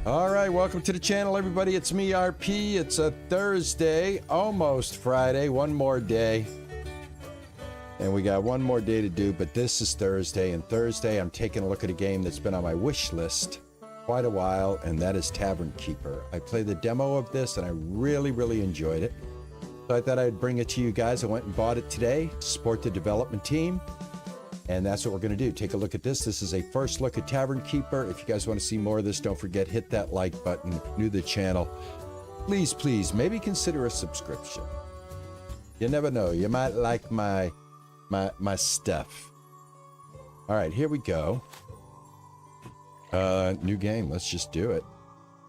All right, welcome to the channel, everybody. It's me, RP. It's a Thursday, almost Friday, one more day. And we got one more day to do, but this is Thursday. And Thursday, I'm taking a look at a game that's been on my wish list quite a while, and that is Tavern Keeper. I played the demo of this, and I really enjoyed it. So I thought I'd bring it to you guys. I went and bought it today to support the development team. And that's what we're going to do. Take a look at this. This is a first look at Tavern Keeper. If you guys want to see more of this, don't forget, hit that like button. If you're new to the channel, please, maybe consider a subscription. You never know. You might like my stuff. All right, here we go. New game. Let's just do it.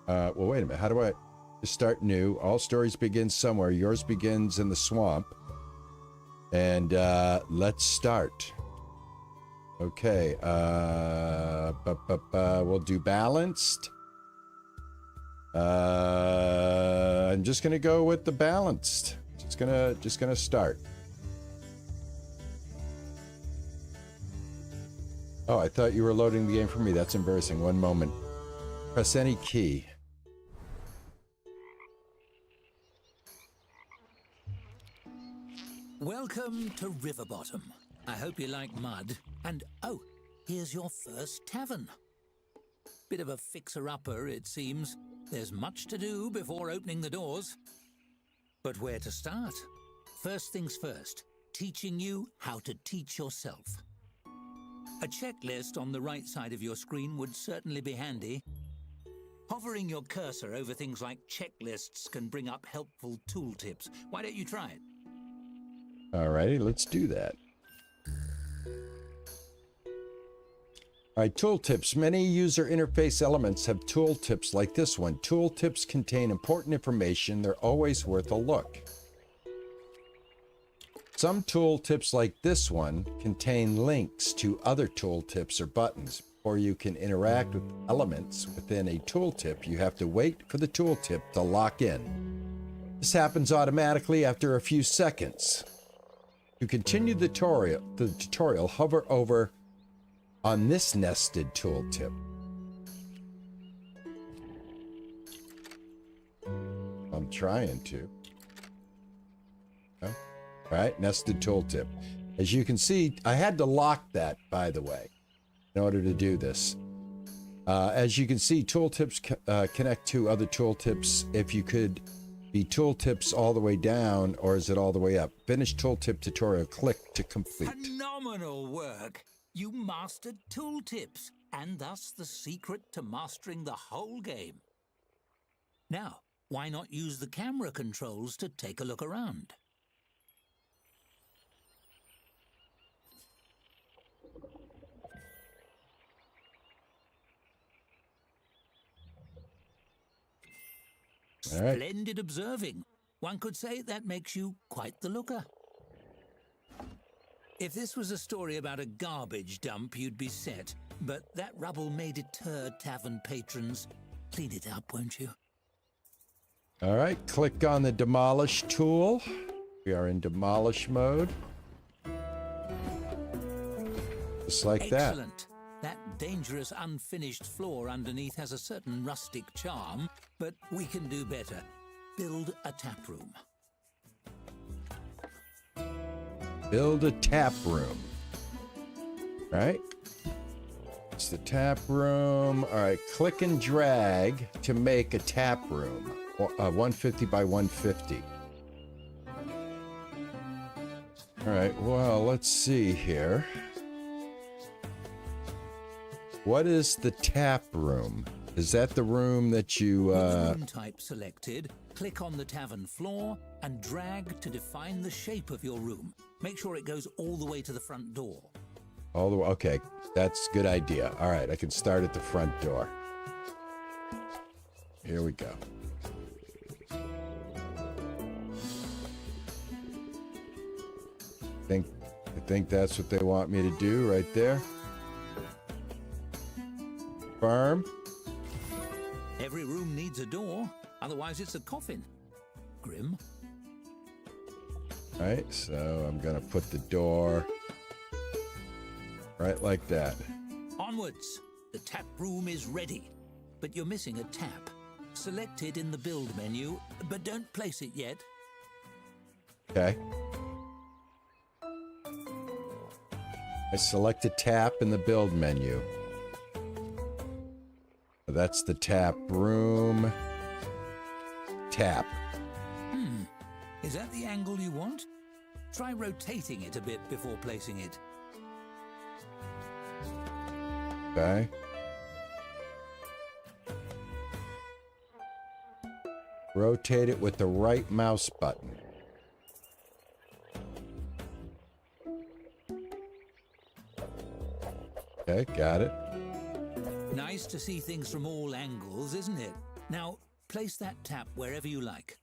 Well, wait a minute. How do I start new? All stories begin somewhere. Yours begins in the swamp. And let's start. Okay, we'll do balanced. I'm just gonna go with the balanced. Just gonna start. Oh, I thought you were loading the game for me. That's embarrassing. One moment. Press any key. Welcome to River Bottom. I hope you like mud. And oh, here's your first tavern. Bit of a fixer-upper, it seems. There's much to do before opening the doors. But where to start? First things first, teaching you how to teach yourself. A checklist on the right side of your screen would certainly be handy. Hovering your cursor over things like checklists can bring up helpful tooltips. Why don't you try it? Alrighty, let's do that. All right, tooltips. Many user interface elements have tooltips like this one. Tooltips contain important information. They're always worth a look. Some tooltips like this one contain links to other tooltips or buttons. Before you can interact with elements within a tooltip, you have to wait for the tooltip to lock in. This happens automatically after a few seconds. To continue the tutorial, hover over on this nested tooltip. I'm trying to. Oh. All right, nested tooltip. As you can see, I had to lock that, by the way, in order to do this. As you can see, tooltips connect to other tooltips. If you could be tooltips all the way down, or is it all the way up? Finish tooltip tutorial. Click to complete. Phenomenal work! You mastered tooltips, and thus the secret to mastering the whole game. Now, why not use the camera controls to take a look around? All right. Splendid observing. One could say that makes you quite the looker. If this was a story about a garbage dump, you'd be set. But that rubble may deter tavern patrons. Clean it up, won't you? All right, click on the demolish tool. We are in demolish mode. Just like that. Excellent. That dangerous unfinished floor underneath has a certain rustic charm, but we can do better. Build a tap room. Build a tap room. Right? It's the tap room. All right, click and drag to make a tap room. 150 by 150. All right, well, let's see here. What is the tap room? Is that the room that you... With room type selected, click on the tavern floor and drag to define the shape of your room. Make sure it goes all the way to the front door. All the way, okay, that's a good idea. All right, I can start at the front door. Here we go. I think that's what they want me to do right there. Confirm. Every room needs a door, otherwise it's a coffin. Grim. All right, so I'm gonna put the door right like that. Onwards! The tap room is ready. but you're missing a tap. Select it in the build menu, but don't place it yet. Okay. I select a tap in the build menu. That's the tap room. Tap. Is that the angle you want? Try rotating it a bit before placing it. Okay. Rotate it with the right mouse button. Okay, got it. Nice to see things from all angles, isn't it? Now, place that tap wherever you like.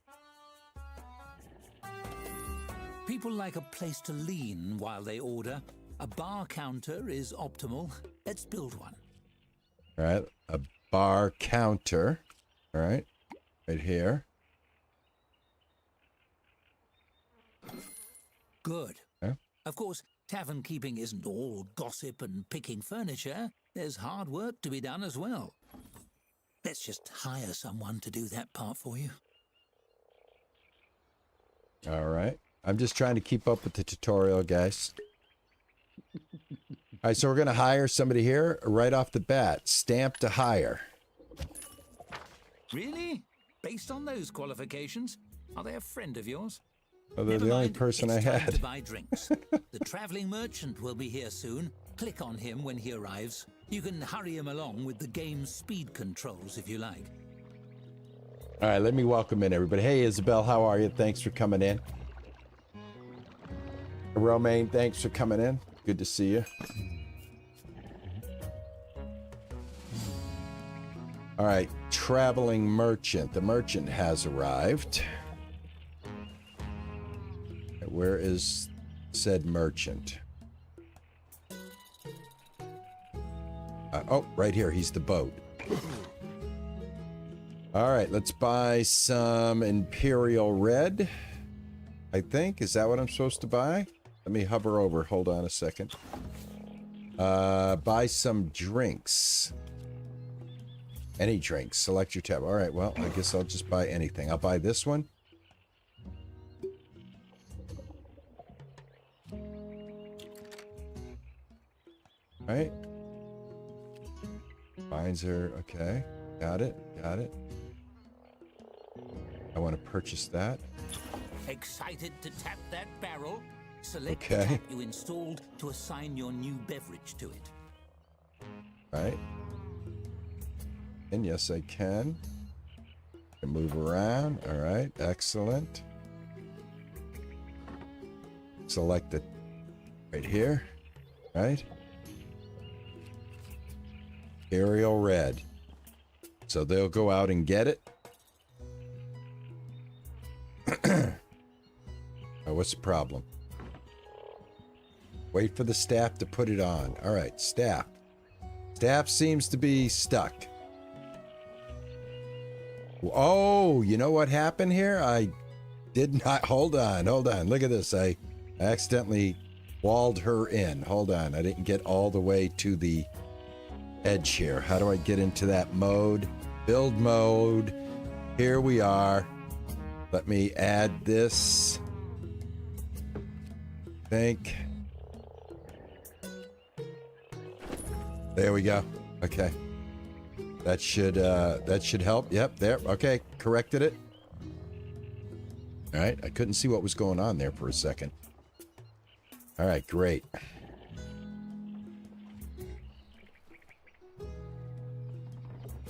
People like a place to lean while they order. A bar counter is optimal. Let's build one. All right, a bar counter. All right, right here. Good. Yeah. Of course, tavern keeping isn't all gossip and picking furniture. There's hard work to be done as well. Let's just hire someone to do that part for you. All right. I'm just trying to keep up with the tutorial, guys. All right, so we're going to hire somebody here right off the bat. Stamp to hire. Really? Based on those qualifications? Are they a friend of yours? Oh, they're Never the only mind, person I it's time had. to buy drinks. The traveling merchant will be here soon. Click on him when he arrives. You can hurry him along with the game's speed controls if you like. All right, let me welcome in everybody. Hey, Isabel, how are you? Thanks for coming in. Romaine, thanks for coming in. Good to see you. All right, traveling merchant. The merchant has arrived. Where is said merchant? Oh, right here. He's the boat. All right, let's buy some Imperial Red. I think. Is that what I'm supposed to buy? Let me hover over. Hold on a second. Buy some drinks. Any drinks. Select your tab. All right, well, I guess I'll just buy anything. I'll buy this one. All right. Vines are okay. Got it. Got it. I want to purchase that. Excited to tap that barrel? Select Okay. the tap you installed to assign your new beverage to it. All right. And yes, I can. I can move around. All right. Excellent. Select it right here. Right. Imperial Red. So they'll go out and get it. Oh, what's the problem? Wait for the staff to put it on. All right, staff. Staff seems to be stuck. Oh, you know what happened here? I did not. Hold on. Look at this. I accidentally walled her in. Hold on. I didn't get all the way to the edge here. How do I get into that mode? Build mode. Here we are. Let me add this. Think. There we go. Okay. That should help. Yep, there. Okay, corrected it. All right, I couldn't see what was going on there for a second. All right, great.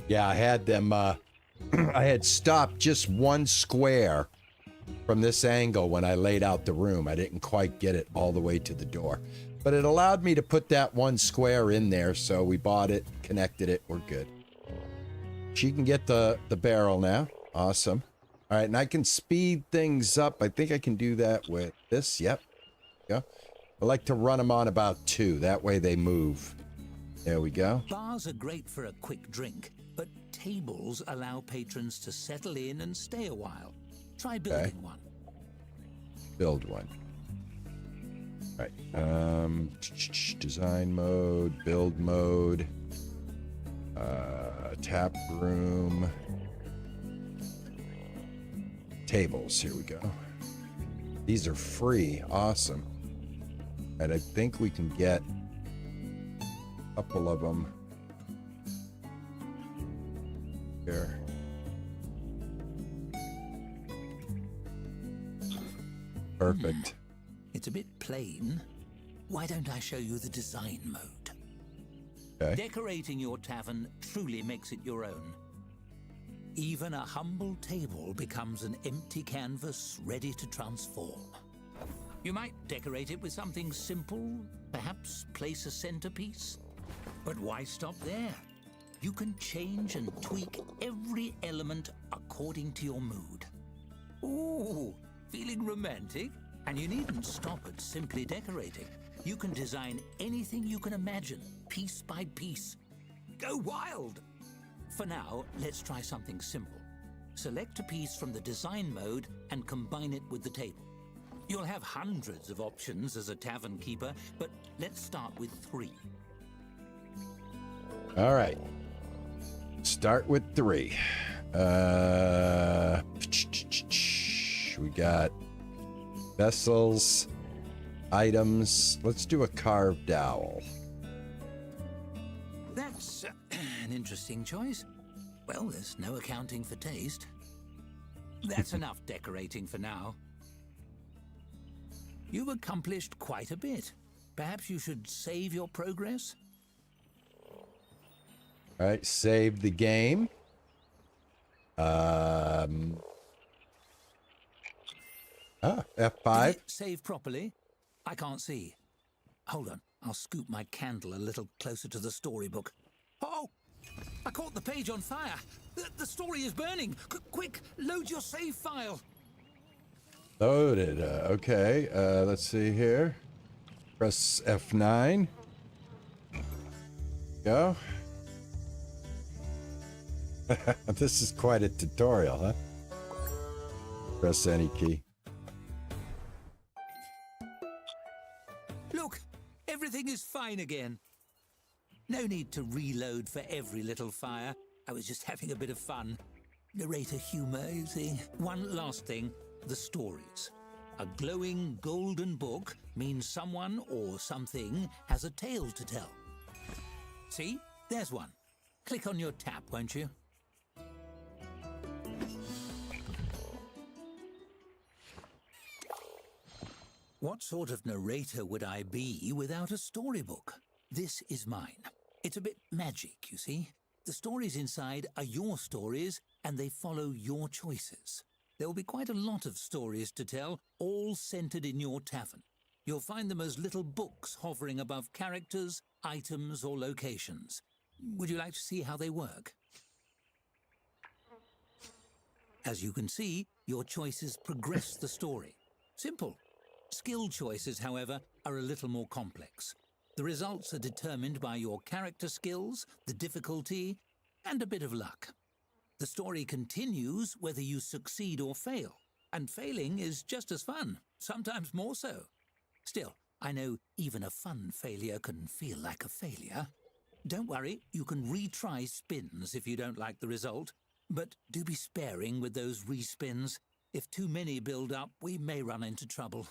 Yeah, I had them, I had stopped just one square from this angle when I laid out the room. I didn't quite get it all the way to the door. But it allowed me to put that one square in there, so we bought it, connected it, we're good. She can get the barrel now. Awesome. All right, and I can speed things up. I think I can do that with this. Yep. Yeah. I like to run them on about 2. That way they move. There we go. Bars are great for a quick drink, but tables allow patrons to settle in and stay a while. Try building one. Build one. All right. Design mode, build mode. A tap room. Tables, here we go. These are free, awesome. And I think we can get a couple of them here. Perfect. It's a bit plain. Why don't I show you the design mode? Okay. Decorating your tavern truly makes it your own. Even a humble table becomes an empty canvas ready to transform. You might decorate it with something simple, perhaps place a centerpiece. But why stop there? You can change and tweak every element according to your mood. Ooh, feeling romantic? And you needn't stop at simply decorating. You can design anything you can imagine, piece by piece. Go wild! For now, let's try something simple. Select a piece from the design mode and combine it with the table. You'll have hundreds of options as a Tavern Keeper, but let's start with 3. All right. Start with 3. We got vessels, items. Let's do a carved owl. That's an interesting choice. Well, there's no accounting for taste. That's enough decorating for now. You've accomplished quite a bit. Perhaps you should save your progress? All right, save the game. F5. Did it save properly? I can't see. Hold on, I'll scoop my candle a little closer to the storybook. Oh! I caught the page on fire. The story is burning. Quick, load your save file. Loaded. Okay, let's see here. Press F9. Go. This is quite a tutorial, huh? Press any key. Look, everything is fine again. No need to reload for every little fire. I was just having a bit of fun. Narrator humor, you see. One last thing, the stories. A glowing golden book means someone or something has a tale to tell. See? There's one. Click on your tap, won't you? What sort of narrator would I be without a storybook? This is mine. It's a bit magic, you see. The stories inside are your stories, and they follow your choices. There will be quite a lot of stories to tell, all centered in your tavern. You'll find them as little books hovering above characters, items, or locations. Would you like to see how they work? As you can see, your choices progress the story. Simple. Skill choices, however, are a little more complex. The results are determined by your character skills, the difficulty, and a bit of luck. The story continues whether you succeed or fail, and failing is just as fun, sometimes more so. Still, I know even a fun failure can feel like a failure. Don't worry, you can retry spins if you don't like the result, but do be sparing with those respins. If too many build up, we may run into trouble.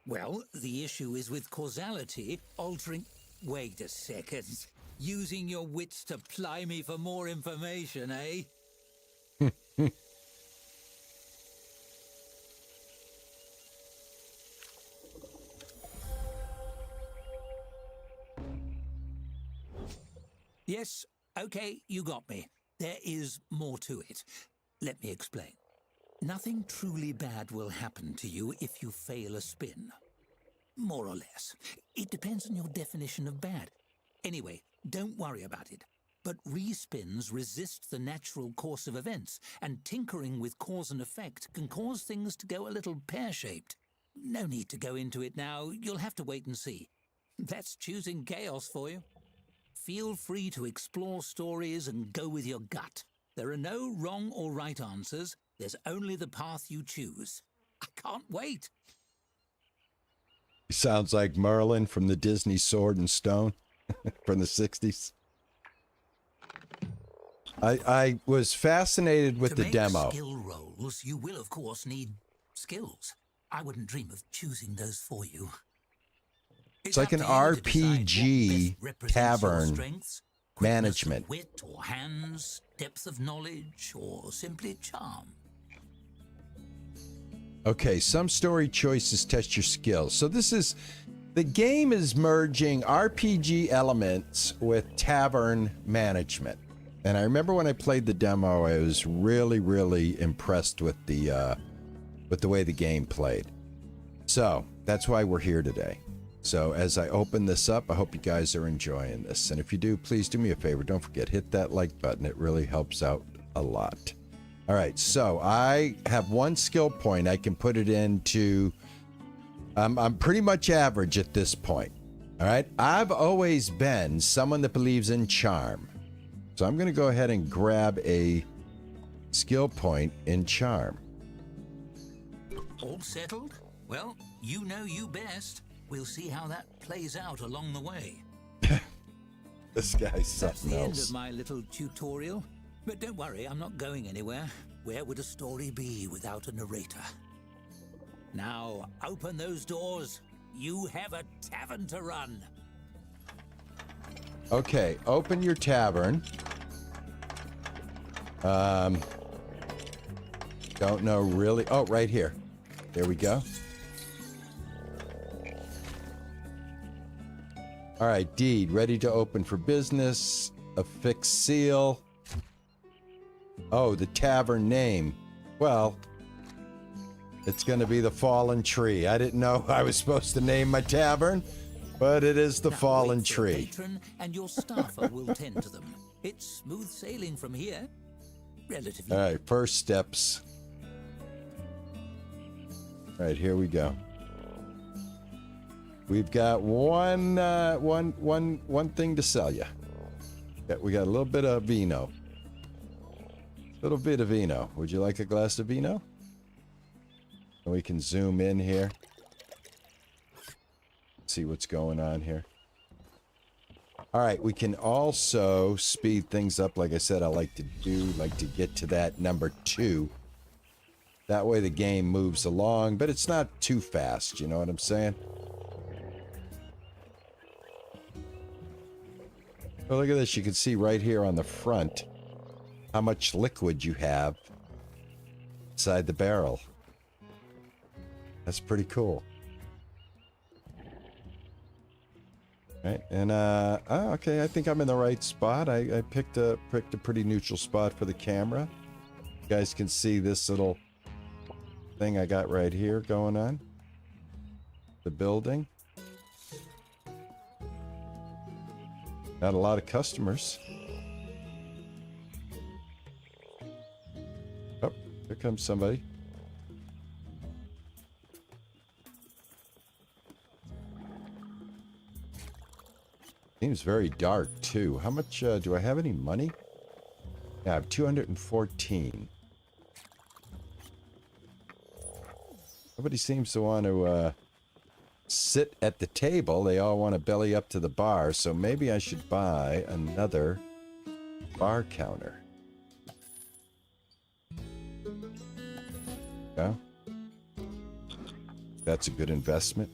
Well, the issue is with causality, altering... Wait a second. Using your wits to ply me for more information, eh? Yes, okay, you got me. There is more to it. Let me explain. Nothing truly bad will happen to you if you fail a spin. More or less. It depends on your definition of bad. Anyway, don't worry about it. But respins resist the natural course of events, and tinkering with cause and effect can cause things to go a little pear-shaped. No need to go into it now. You'll have to wait and see. That's choosing chaos for you. Feel free to explore stories and go with your gut. There are no wrong or right answers. There's only the path you choose. I can't wait. He sounds like Merlin from the Disney Sword and Stone from the 60s. I was fascinated with the demo. To make skill rolls, you will, of course, need skills. I wouldn't dream of choosing those for you. It's like an RPG tavern management. Wit or hands, depth of knowledge, or simply charm. Okay, some story choices test your skills. So the game is merging RPG elements with tavern management. And I remember when I played the demo, I was really, really impressed with the way the game played. So that's why we're here today. So as I open this up, I hope you guys are enjoying this. And if you do, please do me a favor. Don't forget, hit that like button. It really helps out a lot. All right, so I have one skill point. I can put it into... I'm pretty much average at this point. All right, I've always been someone that believes in charm. So I'm going to go ahead and grab a skill point in charm. All settled? Well, you know you best. We'll see how that plays out along the way. This guy's something That's the else. end of my little tutorial. But don't worry, I'm not going anywhere. Where would a story be without a narrator? Now, open those doors. You have a tavern to run. Okay, open your tavern. Don't know really. Oh, right here. There we go. All right, deed, ready to open for business. Affix seal. Oh, the tavern name. Well, it's going to be the Fallen Tree. I didn't know I was supposed to name my tavern, but it is the Now Fallen wait for a Tree. patron and your staffer will tend to them. It's smooth sailing from here. Relatively. All right, first steps. All right, here we go. We've got one thing to sell you. We got a little bit of vino. Little bit of vino. Would you like a glass of vino? And we can zoom in here. See what's going on here. All right, we can also speed things up. Like I said, I like to get to that number 2. That way the game moves along, but it's not too fast, you know what I'm saying? Oh, look at this. You can see right here on the front how much liquid you have inside the barrel. That's pretty cool. Right, and okay, I think I'm in the right spot. I picked a pretty neutral spot for the camera. You guys can see this little thing I got right here going on. The building. Got a lot of customers. Oh, here comes somebody. Seems very dark, too. How much, do I have any money? Yeah, I have 214. Nobody seems to want to, sit at the table. They all want to belly up to the bar, so maybe I should buy another bar counter. Yeah. That's a good investment.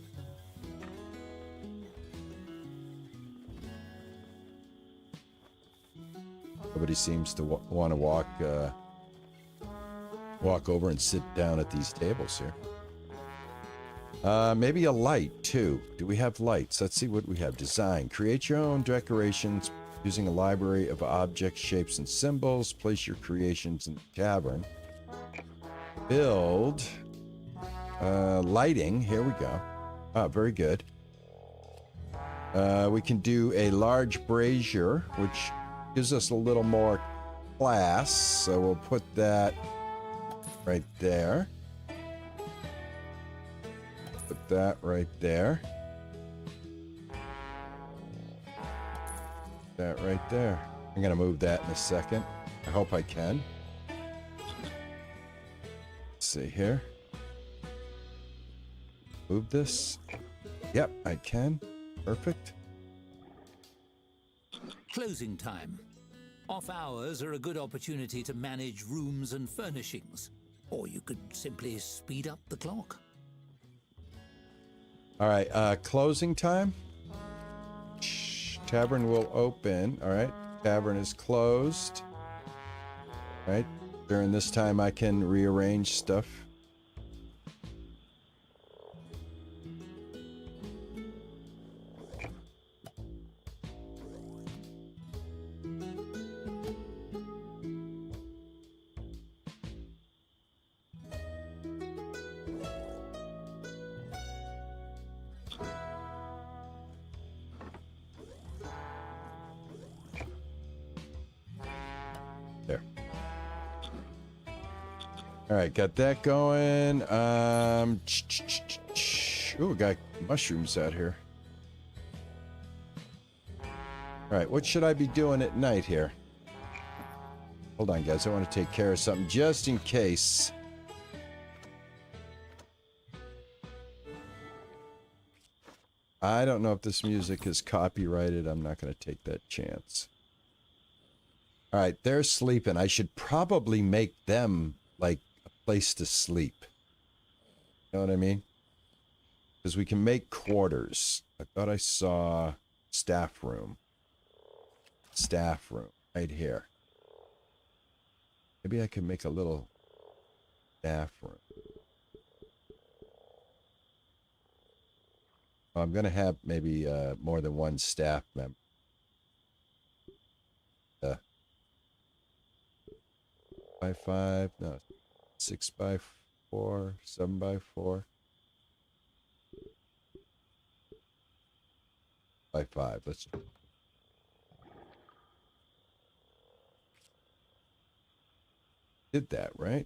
Nobody seems to want to walk over and sit down at these tables here. Maybe a light, too. Do we have lights? Let's see what we have. Design. Create your own decorations using a library of objects, shapes, and symbols. Place your creations in the tavern. Build. Lighting. Here we go. Ah, very good. We can do a large brazier, which gives us a little more class. So we'll put that right there. Put that right there. That right there. I'm going to move that in a second. I hope I can. Let's see here. Move this. Yep, I can. Perfect. Closing time. Off hours are a good opportunity to manage rooms and furnishings. Or you could simply speed up the clock. All right, closing time. Tavern will open. All right, tavern is closed. All right, during this time I can rearrange stuff. There. All right, got that going. Ooh, we got mushrooms out here. All right, what should I be doing at night here? Hold on, guys. I want to take care of something just in case. I don't know if this music is copyrighted. I'm not going to take that chance. All right, they're sleeping. I should probably make them, like, a place to sleep. You know what I mean? Because we can make quarters. I thought I saw staff room. Staff room right here. Maybe I can make a little staff room. Well, I'm going to have maybe more than one staff member. 5x5, no, 6x4, 7x4. By 5. Let's. Did that right?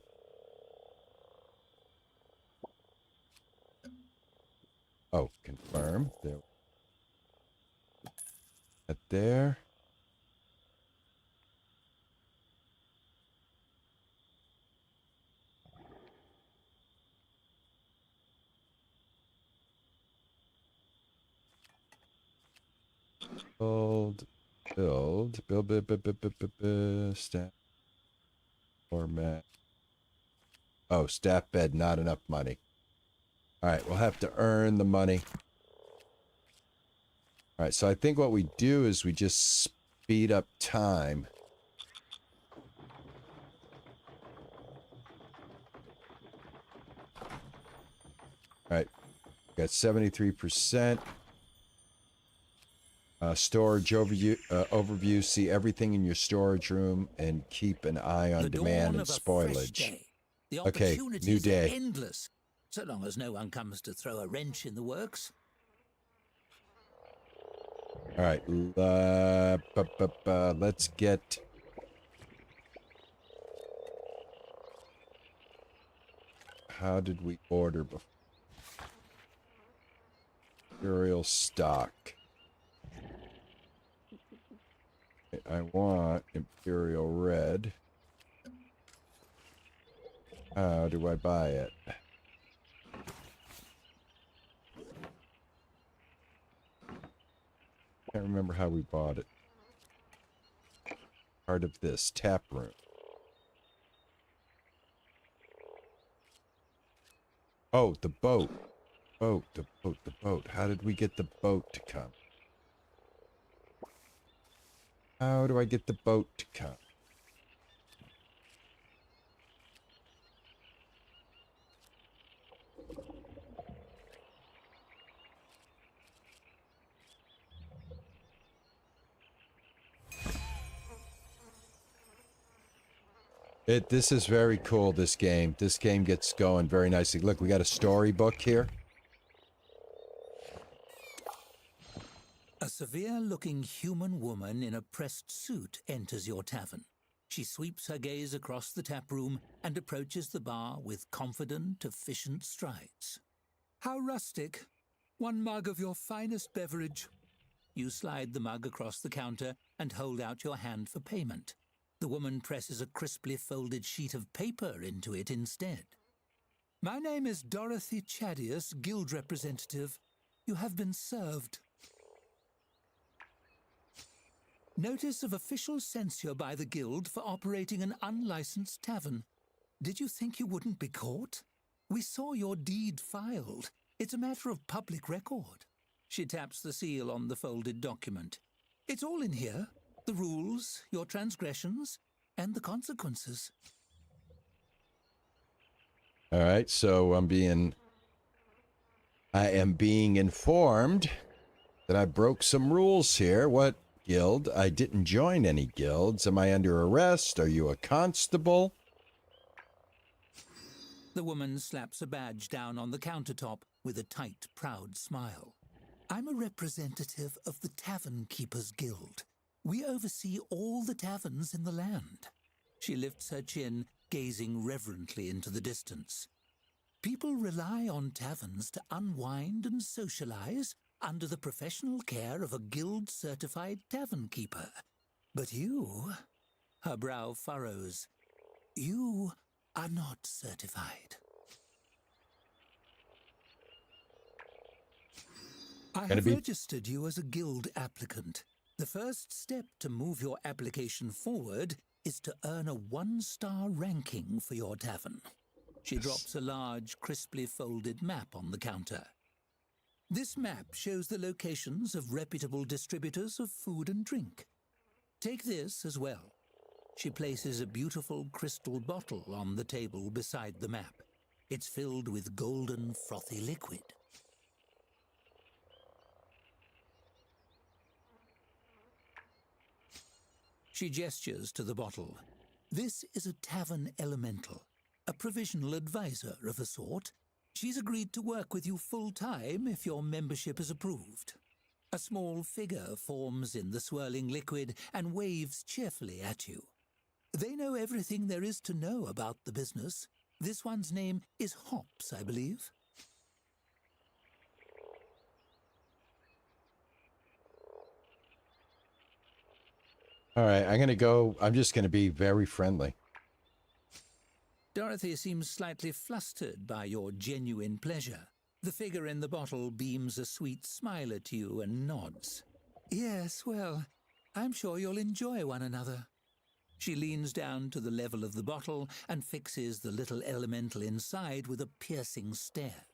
Oh, confirm. There. At there. Build, staff format. Oh, staff bed, not enough money. All right, we'll have to earn the money. All right, so I think what we do is we just speed up time. All right, got 73%. Storage overview. See everything in your storage room and keep an eye on demand and spoilage. Okay, new day. Endless, so long as no one comes to throw a wrench in the works. All right, let's get. How did we order before? Imperial stock. I want Imperial Red. How do I buy it? Can't remember how we bought it. Part of this tap room. Oh, the boat. The boat. How did we get the boat to come? How do I get the boat to come? This is very cool, this game. This game gets going very nicely. Look, we got a storybook here. A severe-looking human woman in a pressed suit enters your tavern. She sweeps her gaze across the tap room and approaches the bar with confident, efficient strides. How rustic. One mug of your finest beverage. You slide the mug across the counter and hold out your hand for payment. The woman presses a crisply folded sheet of paper into it instead. My name is Dorothy Chadius, guild representative. You have been served. Notice of official censure by the Guild for operating an unlicensed tavern. Did you think you wouldn't be caught? We saw your deed filed. It's a matter of public record. She taps the seal on the folded document. It's all in here. The rules, your transgressions, and the consequences. All right, so I am being informed that I broke some rules here. What guild? I didn't join any guilds. Am I under arrest? Are you a constable? The woman slaps a badge down on the countertop with a tight, proud smile. I'm a representative of the Tavern Keepers Guild. We oversee all the taverns in the land. She lifts her chin, gazing reverently into the distance. People rely on taverns to unwind and socialize under the professional care of a guild-certified tavern keeper. But you, her brow furrows, you are not certified. I have registered you as a guild applicant. The first step to move your application forward is to earn a 1-star ranking for your tavern. She drops a large, crisply folded map on the counter. This map shows the locations of reputable distributors of food and drink. Take this as well. She places a beautiful crystal bottle on the table beside the map. It's filled with golden, frothy liquid. She gestures to the bottle. This is a tavern elemental, a provisional advisor of a sort. She's agreed to work with you full-time if your membership is approved. A small figure forms in the swirling liquid and waves cheerfully at you. They know everything there is to know about the business. This one's name is Hops, I believe. All right, I'm just going to be very friendly. Dorothy seems slightly flustered by your genuine pleasure. The figure in the bottle beams a sweet smile at you and nods. Yes, well, I'm sure you'll enjoy one another. She leans down to the level of the bottle and fixes the little elemental inside with a piercing stare.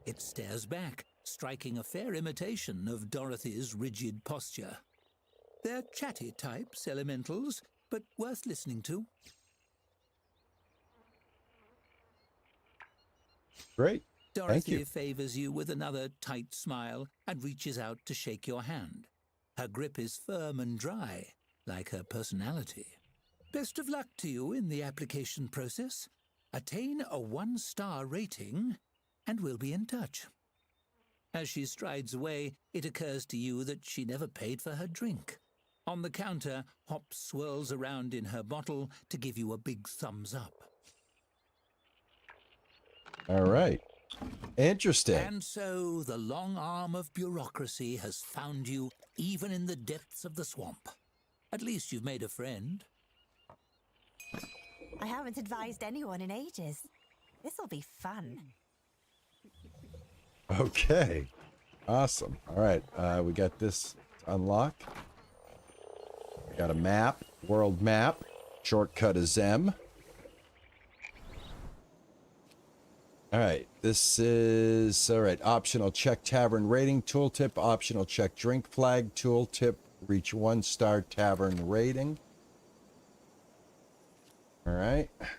It stares back, striking a fair imitation of Dorothy's rigid posture. They're chatty types, elementals, but worth listening to. Great. Dorothy favors you with another tight smile and reaches out to shake your hand. Her grip is firm and dry, like her personality. Best of luck to you in the application process. Attain a 1-star rating, and we'll be in touch. As she strides away, it occurs to you that she never paid for her drink. On the counter, Hops swirls around in her bottle to give you a big thumbs up. All right. Interesting. And so the long arm of bureaucracy has found you even in the depths of the swamp. At least you've made a friend. I haven't advised anyone in ages. This'll be fun. Okay. Awesome. All right. We got this unlocked. We got a map, world map. Shortcut is M. All right. This is, all right. Optional check tavern rating tooltip. Optional check drink flag tooltip. Reach 1-star tavern rating. All right. Let's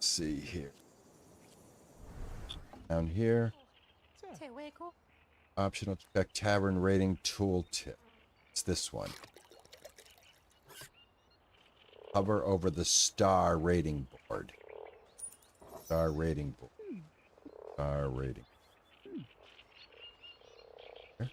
see here. Down here. Optional check tavern rating tooltip. It's this one. Hover over the star rating board. Star rating board. Star rating. Here.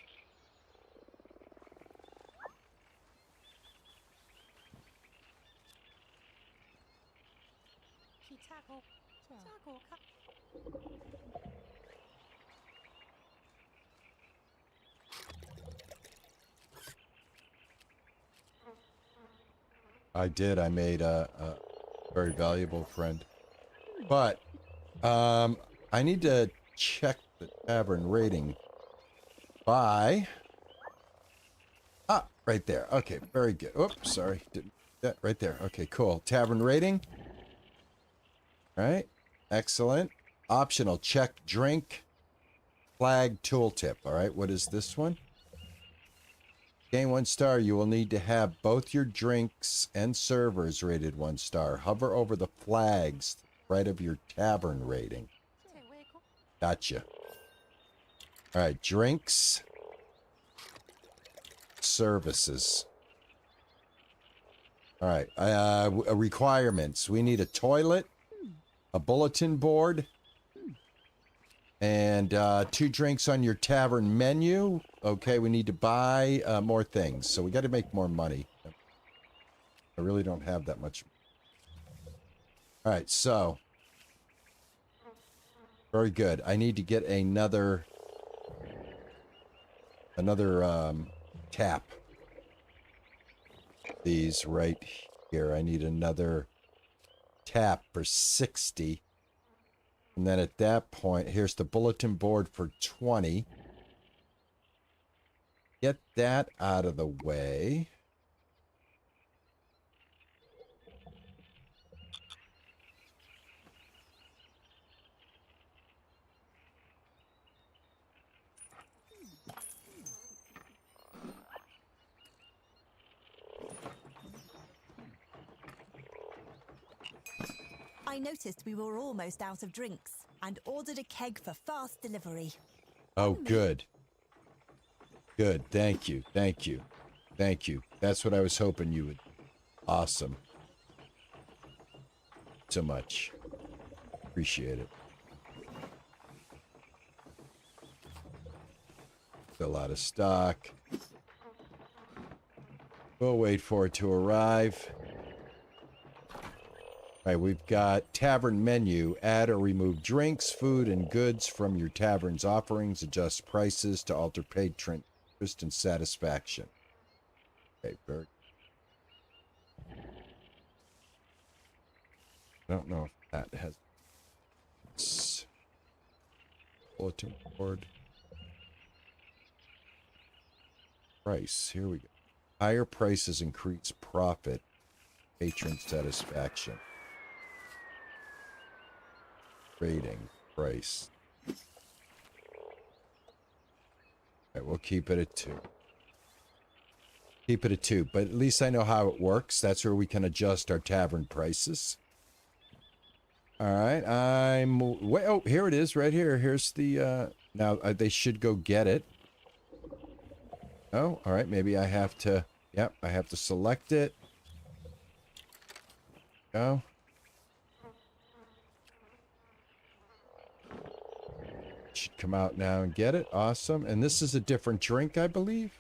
I did. I made a very valuable friend. But I need to check the tavern rating by... Ah, right there. Okay, very good. Oops, sorry. Didn't... Yeah, right there. Okay, cool. Tavern rating. All right. Excellent. Optional. Check drink. Flag tooltip. All right. What is this one? Gain 1 star. You will need to have both your drinks and servers rated 1 star. Hover over the flags right of your tavern rating. Gotcha. All right. Drinks. Services. All right. Requirements. We need a toilet, a bulletin board, and 2 drinks on your tavern menu. Okay, we need to buy more things. So we got to make more money. I really don't have that much. All right, so. Very good. I need to get another tap. These right here. I need another tap for 60. And then at that point, here's the bulletin board for 20. Get that out of the way. I noticed we were almost out of drinks and ordered a keg for fast delivery. Oh, good. Good. Thank you. Thank you. Thank you. That's what I was hoping you would. Awesome. So much. Appreciate it. Still out of stock. We'll wait for it to arrive. All right, we've got tavern menu. Add or remove drinks, food, and goods from your tavern's offerings. Adjust prices to alter patron interest and satisfaction. Okay, very. I don't know if that has bulletin board. Price. Here we go. Higher prices increase profit. Patron satisfaction. Rating. Price. All right, we'll keep it at 2. Keep it at 2, but at least I know how it works. That's where we can adjust our tavern prices. All right, wait, oh, here it is, right here. Here's the, now they should go get it. Oh, all right, maybe I have to, yep, I have to select it. Go. Should come out now and get it. Awesome. And this is a different drink, I believe.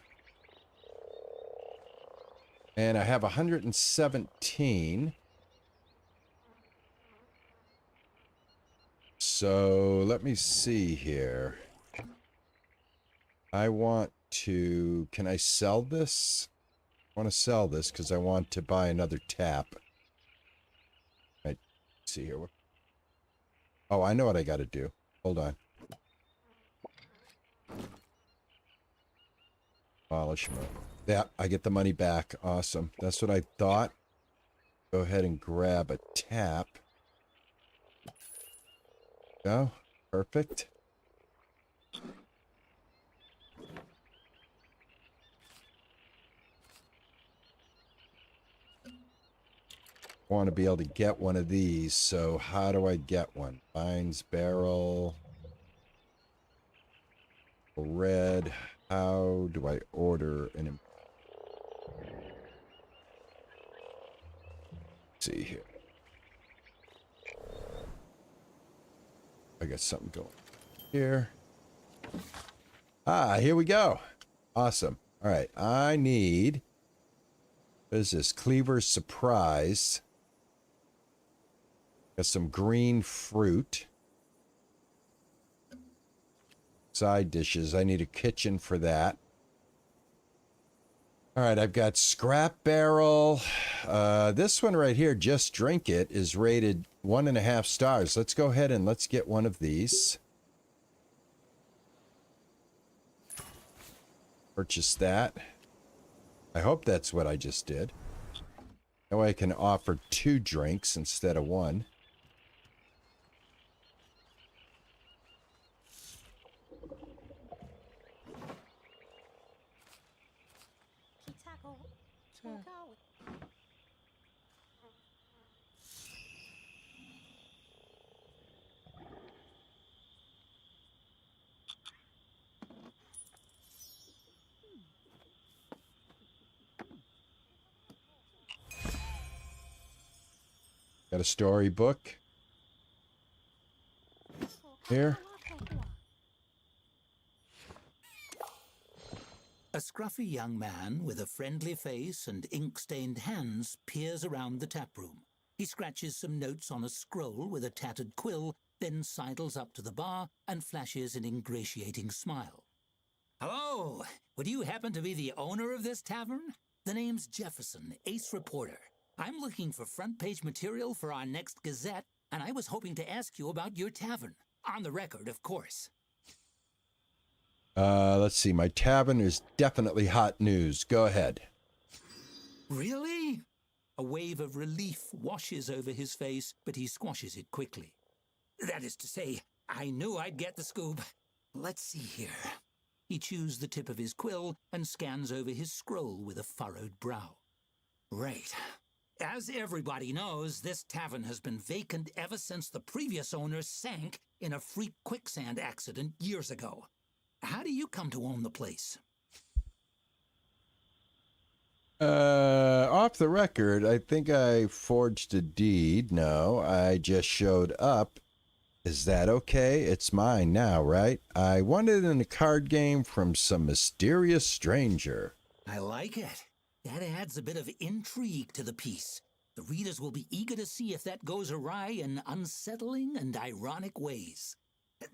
And I have 117. So let me see here. I want to... Can I sell this? I want to sell this because I want to buy another tap. I see here. Oh, I know what I got to do. Hold on. Polish mode. Yeah, I get the money back. Awesome. That's what I thought. Go ahead and grab a tap. Go. Perfect. Want to be able to get one of these, so how do I get one? Vines, barrel, red. How do I order an... Let's see here. I got something going here. Ah, here we go. Awesome. All right, I need... What is this? Cleaver's Surprise. Got some green fruit. Side dishes. I need a kitchen for that. All right, I've got Scrap Barrel. This one right here, Just Drink It, is rated 1.5 stars. Let's go ahead and let's get one of these. Purchase that. I hope that's what I just did. That way I can offer 2 drinks instead of 1. Got a storybook here. A scruffy young man with a friendly face and ink-stained hands peers around the taproom. He scratches some notes on a scroll with a tattered quill, then sidles up to the bar and flashes an ingratiating smile. Hello! Would you happen to be the owner of this tavern? The name's Jefferson, ace reporter. I'm looking for front-page material for our next Gazette, and I was hoping to ask you about your tavern. On the record, of course. Let's see. My tavern is definitely hot news. Go ahead. Really? A wave of relief washes over his face, but he squashes it quickly. That is to say, I knew I'd get the scoop. Let's see here. He chews the tip of his quill and scans over his scroll with a furrowed brow. Right. As everybody knows, this tavern has been vacant ever since the previous owner sank in a freak quicksand accident years ago. How do you come to own the place? Off the record, I think I forged a deed. No, I just showed up. Is that okay? It's mine now, right? I won it in a card game from some mysterious stranger. I like it. That adds a bit of intrigue to the piece. The readers will be eager to see if that goes awry in unsettling and ironic ways.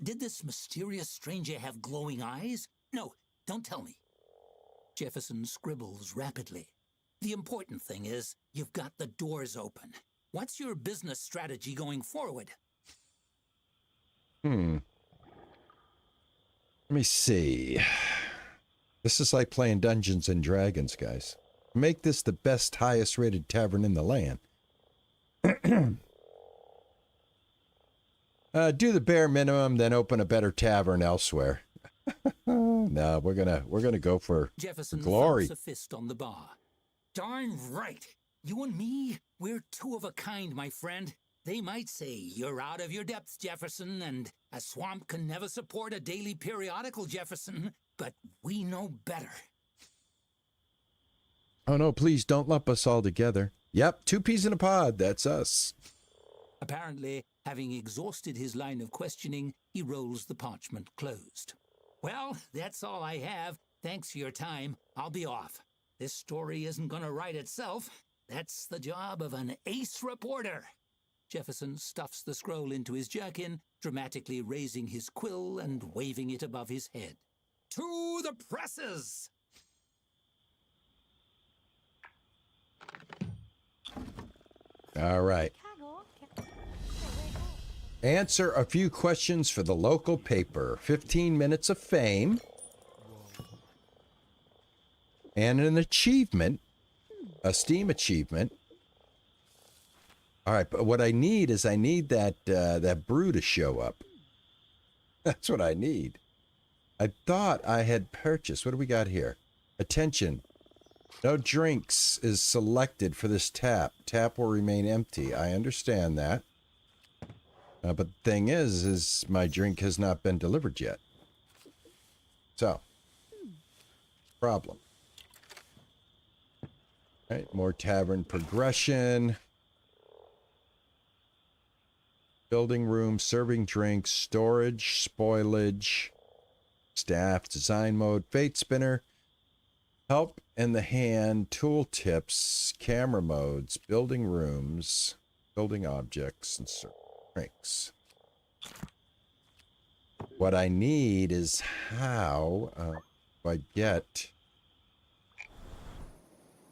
Did this mysterious stranger have glowing eyes? No, don't tell me. Jefferson scribbles rapidly. The important thing is, you've got the doors open. What's your business strategy going forward? Let me see. This is like playing Dungeons and Dragons, guys. Make this the best, highest rated tavern in the land. Do the bare minimum, then open a better tavern elsewhere. No, we're gonna go for Jefferson glory. thumps a fist on the bar. Darn right. You and me, we're two of a kind, my friend. They might say you're out of your depth, Jefferson, and a swamp can never support a daily periodical, Jefferson, but we know better. Oh no, please don't lump us all together. Yep, 2 peas in a pod, that's us. Apparently, having exhausted his line of questioning, he rolls the parchment closed. Well, that's all I have. Thanks for your time. I'll be off. This story isn't going to write itself. That's the job of an ace reporter. Jefferson stuffs the scroll into his jerkin, dramatically raising his quill and waving it above his head. To the presses! All right. Answer a few questions for the local paper. 15 minutes of fame. And an achievement. A Steam achievement. All right, but what I need is that brew to show up. That's what I need. I thought I had purchased. What do we got here? Attention. No drinks is selected for this tap. Tap will remain empty. I understand that. But the thing is my drink has not been delivered yet. So, problem. All right, more tavern progression. Building room, serving drinks, storage, spoilage, staff, design mode, fate spinner, help in the hand, tool tips, camera modes, building rooms, building objects, and serving drinks. What I need is how do I get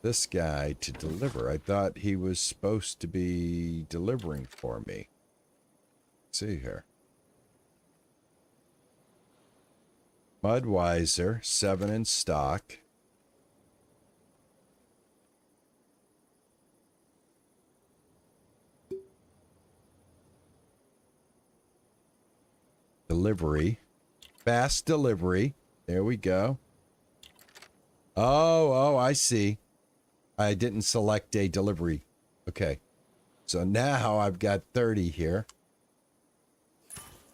this guy to deliver? I thought he was supposed to be delivering for me. Let's see here. Mudweiser, 7 in stock. Delivery. Fast delivery. There we go. Oh, I see. I didn't select a delivery. Okay. So now I've got 30 here.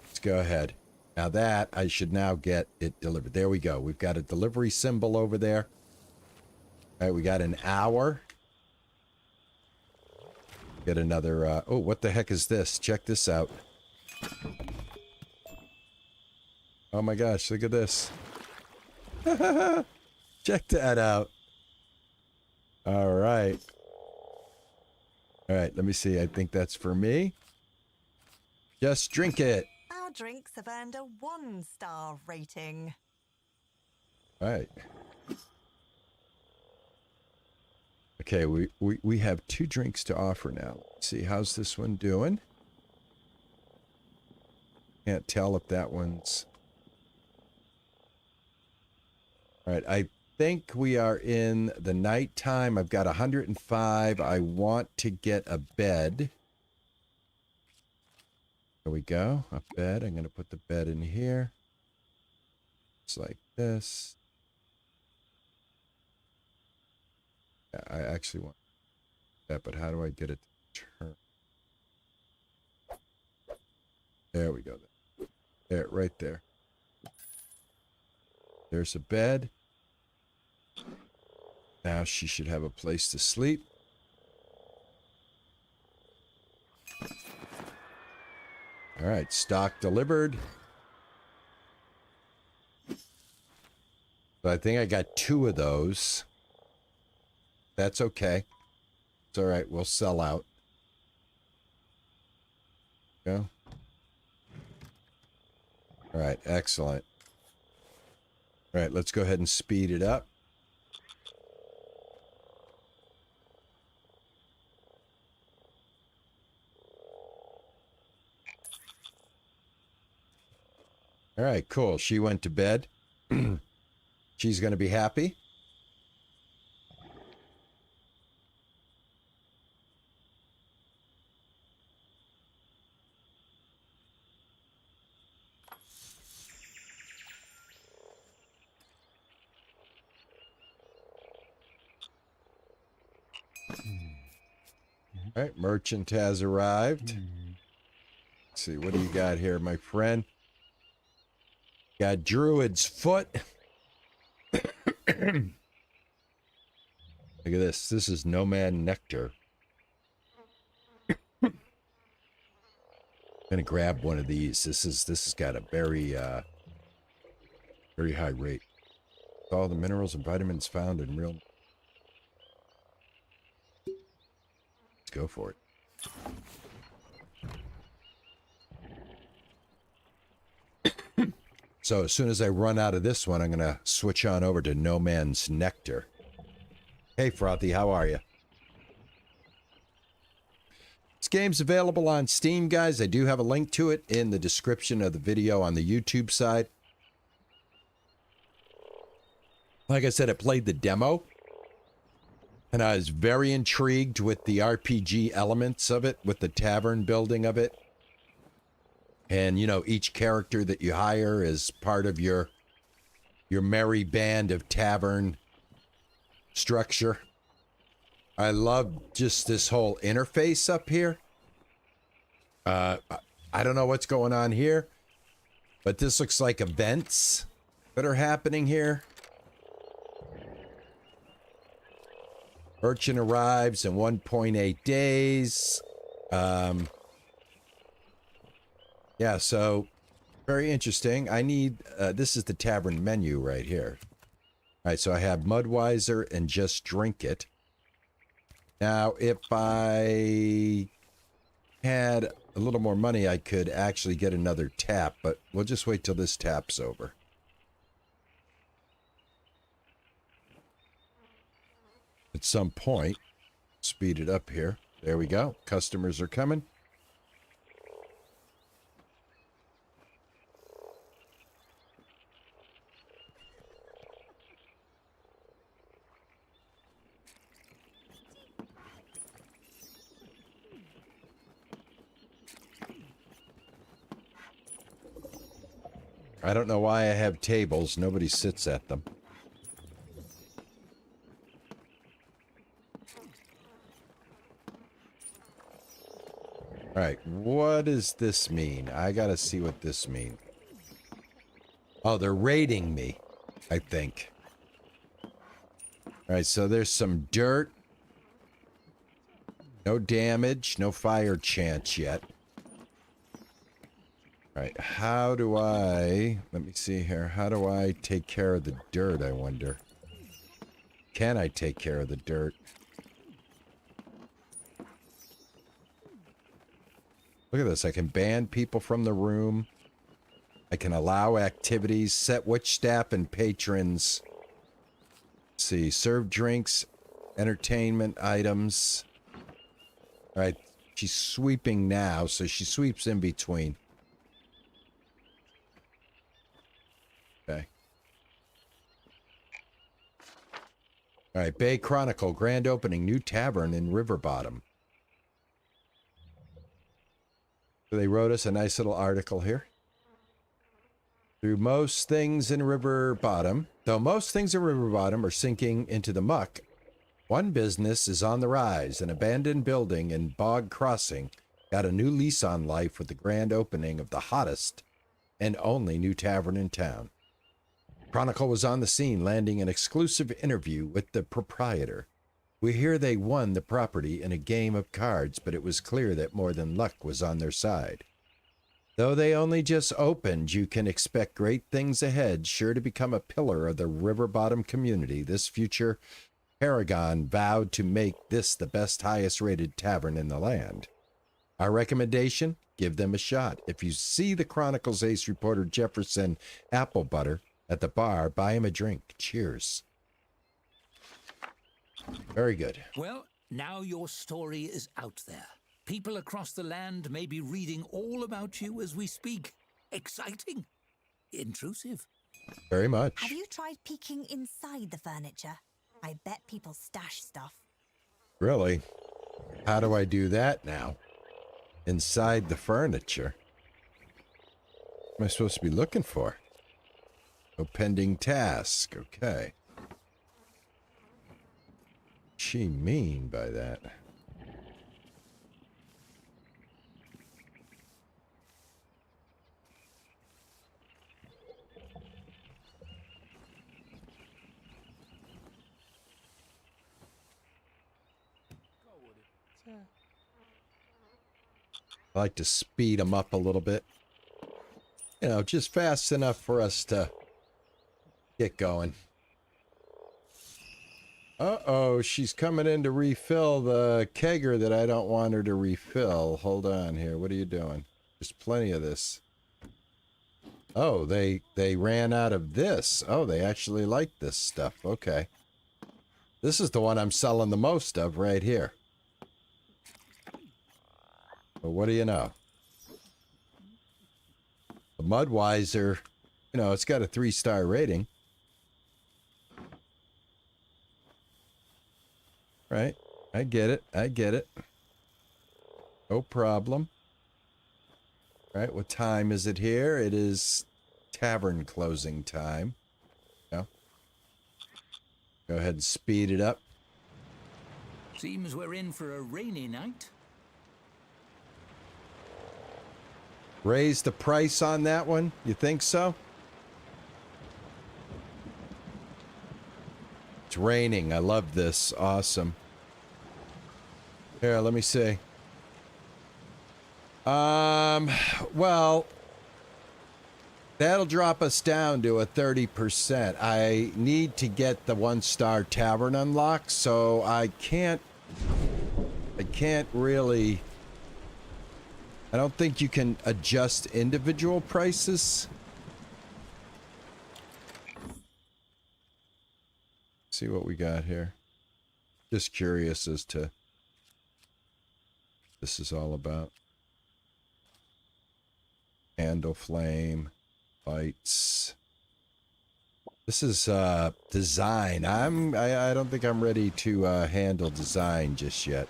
Let's go ahead. Now that, I should now get it delivered. There we go. We've got a delivery symbol over there. All right, we got an hour. Get another, oh, what the heck is this? Check this out. Oh my gosh, look at this. Check that out. All right. All right, let me see. I think that's for me. Just drink it. Our drinks have earned a 1-star rating. All right. Okay, we have 2 drinks to offer now. Let's see, how's this one doing? Can't tell if that one's... All right, I think we are in the nighttime. I've got 105. I want to get a bed. There we go, a bed. I'm going to put the bed in here. It's like this. Yeah, I actually want that, but how do I get it to turn? There we go. There, right there. There's a bed. Now she should have a place to sleep. All right, stock delivered. So I think I got 2 of those. That's okay. It's all right. We'll sell out. Go. All right, excellent. All right, let's go ahead and speed it up. All right, cool. She went to bed. She's going to be happy. All right, merchant has arrived. Let's see, what do you got here, my friend? Got Druid's Foot. Look at this. This is Nomad Nectar. I'm gonna grab one of these. This has got a very very high rate. All the minerals and vitamins found in real. Let's go for it. So as soon as I run out of this one, I'm going to switch on over to No Man's Nectar. Hey, Frothy, how are you? This game's available on Steam, guys. I do have a link to it in the description of the video on the YouTube side. Like I said, I played the demo, and I was very intrigued with the RPG elements of it, with the tavern building of it. And, you know, each character that you hire is part of your merry band of tavern structure. I love just this whole interface up here. I don't know what's going on here, but this looks like events that are happening here. Merchant arrives in 1.8 days. Yeah, so very interesting. I need, this is the tavern menu right here. All right, so I have Mudweiser and Just Drink It. Now, if I had a little more money, I could actually get another tap, but we'll just wait till this tap's over. at some point. Speed it up here. There we go. Customers are coming. I don't know why I have tables. Nobody sits at them. All right, what does this mean? I gotta see what this means. Oh, they're raiding me, I think. All right, so there's some dirt. No damage, no fire chance yet. All right, how do I... Let me see here. How do I take care of the dirt, I wonder? Can I take care of the dirt? Look at this. I can ban people from the room. I can allow activities, set witch staff and patrons. Let's see. Serve drinks, entertainment items. All right. She's sweeping now, so she sweeps in between. Okay. All right. Bay Chronicle. Grand opening. New tavern in River Bottom. So they wrote us a nice little article here. Though most things in River Bottom are sinking into the muck, one business is on the rise. An abandoned building in Bog Crossing got a new lease on life with the grand opening of the hottest and only new tavern in town. Chronicle was on the scene, landing an exclusive interview with the proprietor. We hear they won the property in a game of cards, but it was clear that more than luck was on their side. Though they only just opened, you can expect great things ahead. Sure to become a pillar of the River Bottom community, this future paragon vowed to make this the best, highest-rated tavern in the land. Our recommendation? Give them a shot. If you see the Chronicles ace reporter Jefferson Apple Butter at the bar, buy him a drink. Cheers. Very good. Well, now your story is out there. People across the land may be reading all about you as we speak. Exciting. Intrusive. Very much. Have you tried peeking inside the furniture? I bet people stash stuff. Really? How do I do that now? Inside the furniture? What am I supposed to be looking for? Oh, pending task. Okay. What's she mean by that? I like to speed them up a little bit. You know, just fast enough for us to get going. Uh-oh, she's coming in to refill the kegger that I don't want her to refill. Hold on here. What are you doing? There's plenty of this. Oh, they ran out of this. Oh, they actually like this stuff. Okay. This is the one I'm selling the most of right here. But what do you know? The Mudweiser, you know, it's got a 3-star rating. Right? I get it. I get it. No problem. Right? What time is it here? It is tavern closing time. Yeah. Go ahead and speed it up. Seems we're in for a rainy night. Raise the price on that one? You think so? It's raining. I love this. Awesome. Here, let me see. Well, that'll drop us down to a 30%. I need to get the 1-star tavern unlocked, so I can't really... I don't think you can adjust individual prices. See what we got here. Just curious as to what this is all about. Handle flame, lights. This is design. I don't think I'm ready to handle design just yet.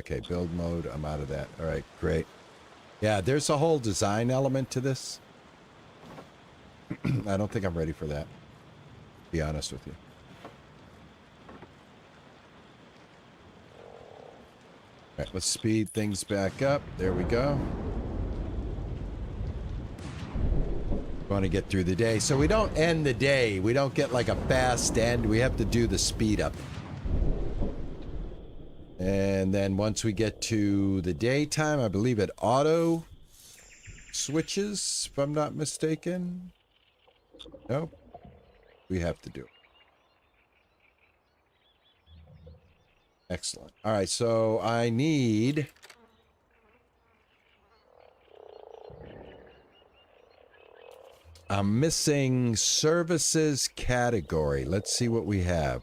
Okay, build mode. I'm out of that. All right, great. Yeah, there's a whole design element to this. I don't think I'm ready for that, to be honest with you. All right, let's speed things back up. There we go. Want to get through the day, so we don't end the day. We don't get like a fast end. We have to do the speed up. And then once we get to the daytime, I believe it auto switches, if I'm not mistaken. Nope. We have to do it. Excellent. All right, so I need... I'm missing services category. Let's see what we have.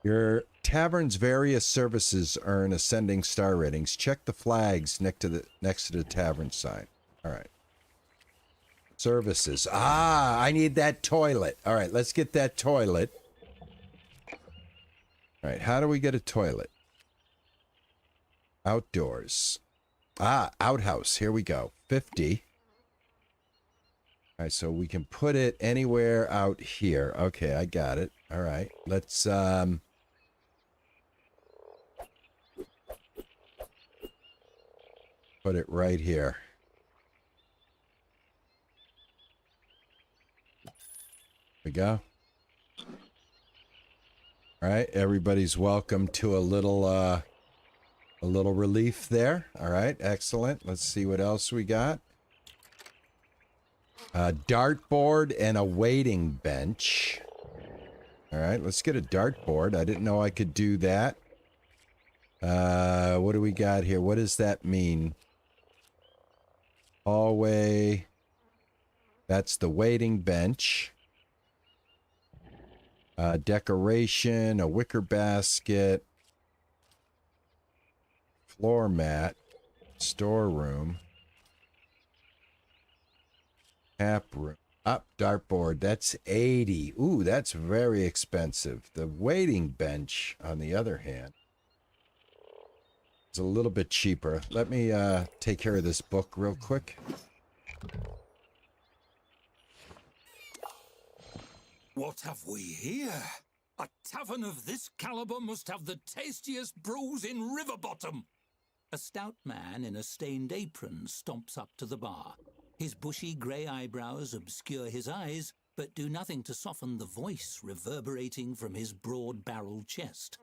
Your tavern's various services earn ascending star ratings. Check the flags next to the tavern sign. All right. Services. Ah, I need that toilet. All right, let's get that toilet. All right, how do we get a toilet? Outdoors. Ah, outhouse. Here we go. 50. All right, so we can put it anywhere out here. Okay, I got it. All right, let's put it right here. There we go. All right, everybody's welcome to a little relief there. All right, excellent. Let's see what else we got. A dartboard and a waiting bench. All right, let's get a dartboard. I didn't know I could do that. What do we got here? What does that mean? Hallway. That's the waiting bench. Decoration, a wicker basket. Floor mat. Storeroom. Tap room. Up dartboard. That's 80. Ooh, that's very expensive. The waiting bench, on the other hand, is a little bit cheaper. Let me take care of this book real quick. What have we here? A tavern of this caliber must have the tastiest brews in Riverbottom. A stout man in a stained apron stomps up to the bar. His bushy grey eyebrows obscure his eyes, but do nothing to soften the voice reverberating from his broad-barreled chest.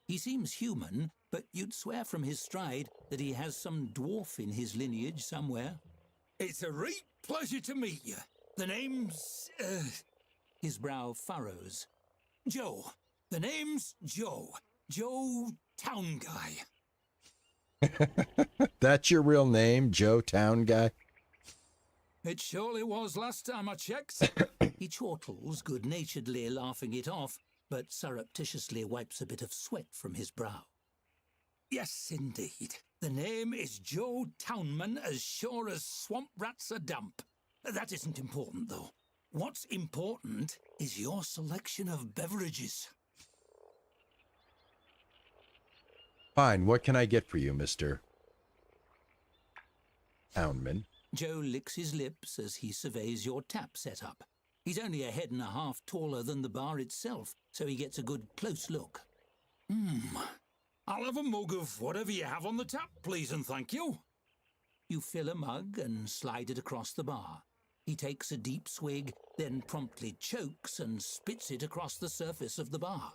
He seems human, but you'd swear from his stride that he has some dwarf in his lineage somewhere. It's a great pleasure to meet you. The name's... His brow furrows. Joe. The name's Joe. Joe Town Guy. That's your real name, Joe Town Guy? It surely was last time I checked. He chortles good-naturedly, laughing it off, but surreptitiously wipes a bit of sweat from his brow. Yes, indeed. The name is Joe Townman, as sure as swamp rats are damp. That isn't important, though. What's important is your selection of beverages. Fine, what can I get for you, Mr. Townman? Joe licks his lips as he surveys your tap setup. He's only a head and a half taller than the bar itself, so he gets a good close look. I'll have a mug of whatever you have on the tap, please and thank you. You fill a mug and slide it across the bar. He takes a deep swig, then promptly chokes and spits it across the surface of the bar.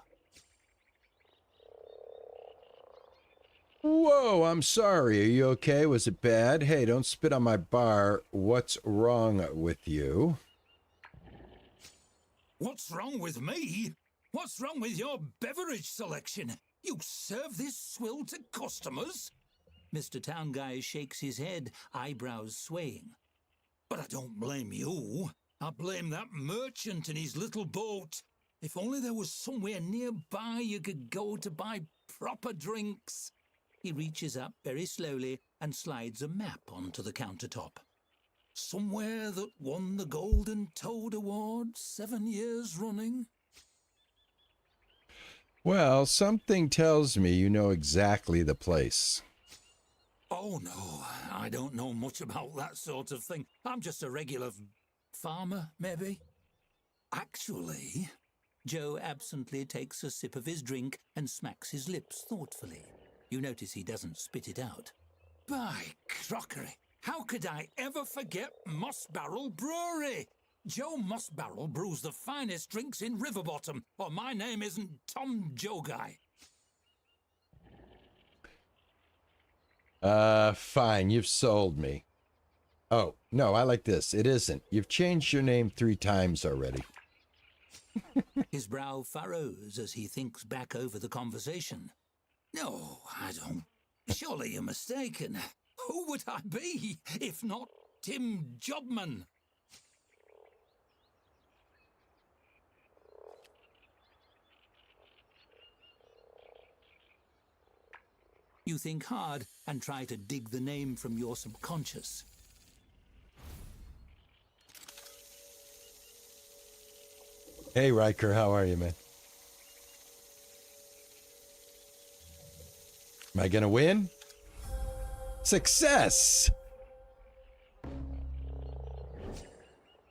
Whoa, I'm sorry. Are you okay? Was it bad? Hey, don't spit on my bar. What's wrong with you? What's wrong with me? What's wrong with your beverage selection? You serve this swill to customers? Mr. Town Guy shakes his head, eyebrows swaying. But I don't blame you. I blame that merchant and his little boat. If only there was somewhere nearby you could go to buy proper drinks. He reaches up very slowly and slides a map onto the countertop. Somewhere that won the Golden Toad Award 7 years running. Well, something tells me you know exactly the place. Oh, no, I don't know much about that sort of thing. I'm just a regular farmer, maybe. Actually, Joe absently takes a sip of his drink and smacks his lips thoughtfully. You notice he doesn't spit it out. By crockery, how could I ever forget Moss Barrel Brewery? Joe Moss Barrel brews the finest drinks in Riverbottom, or my name isn't Tom Joe Guy. Fine, you've sold me. Oh, no, I like this. It isn't. You've changed your name 3 times already. His brow furrows as he thinks back over the conversation. No, I don't. Surely you're mistaken. Who would I be if not Tim Jobman? You think hard and try to dig the name from your subconscious. Hey, Riker, how are you, man? Am I gonna win? Success!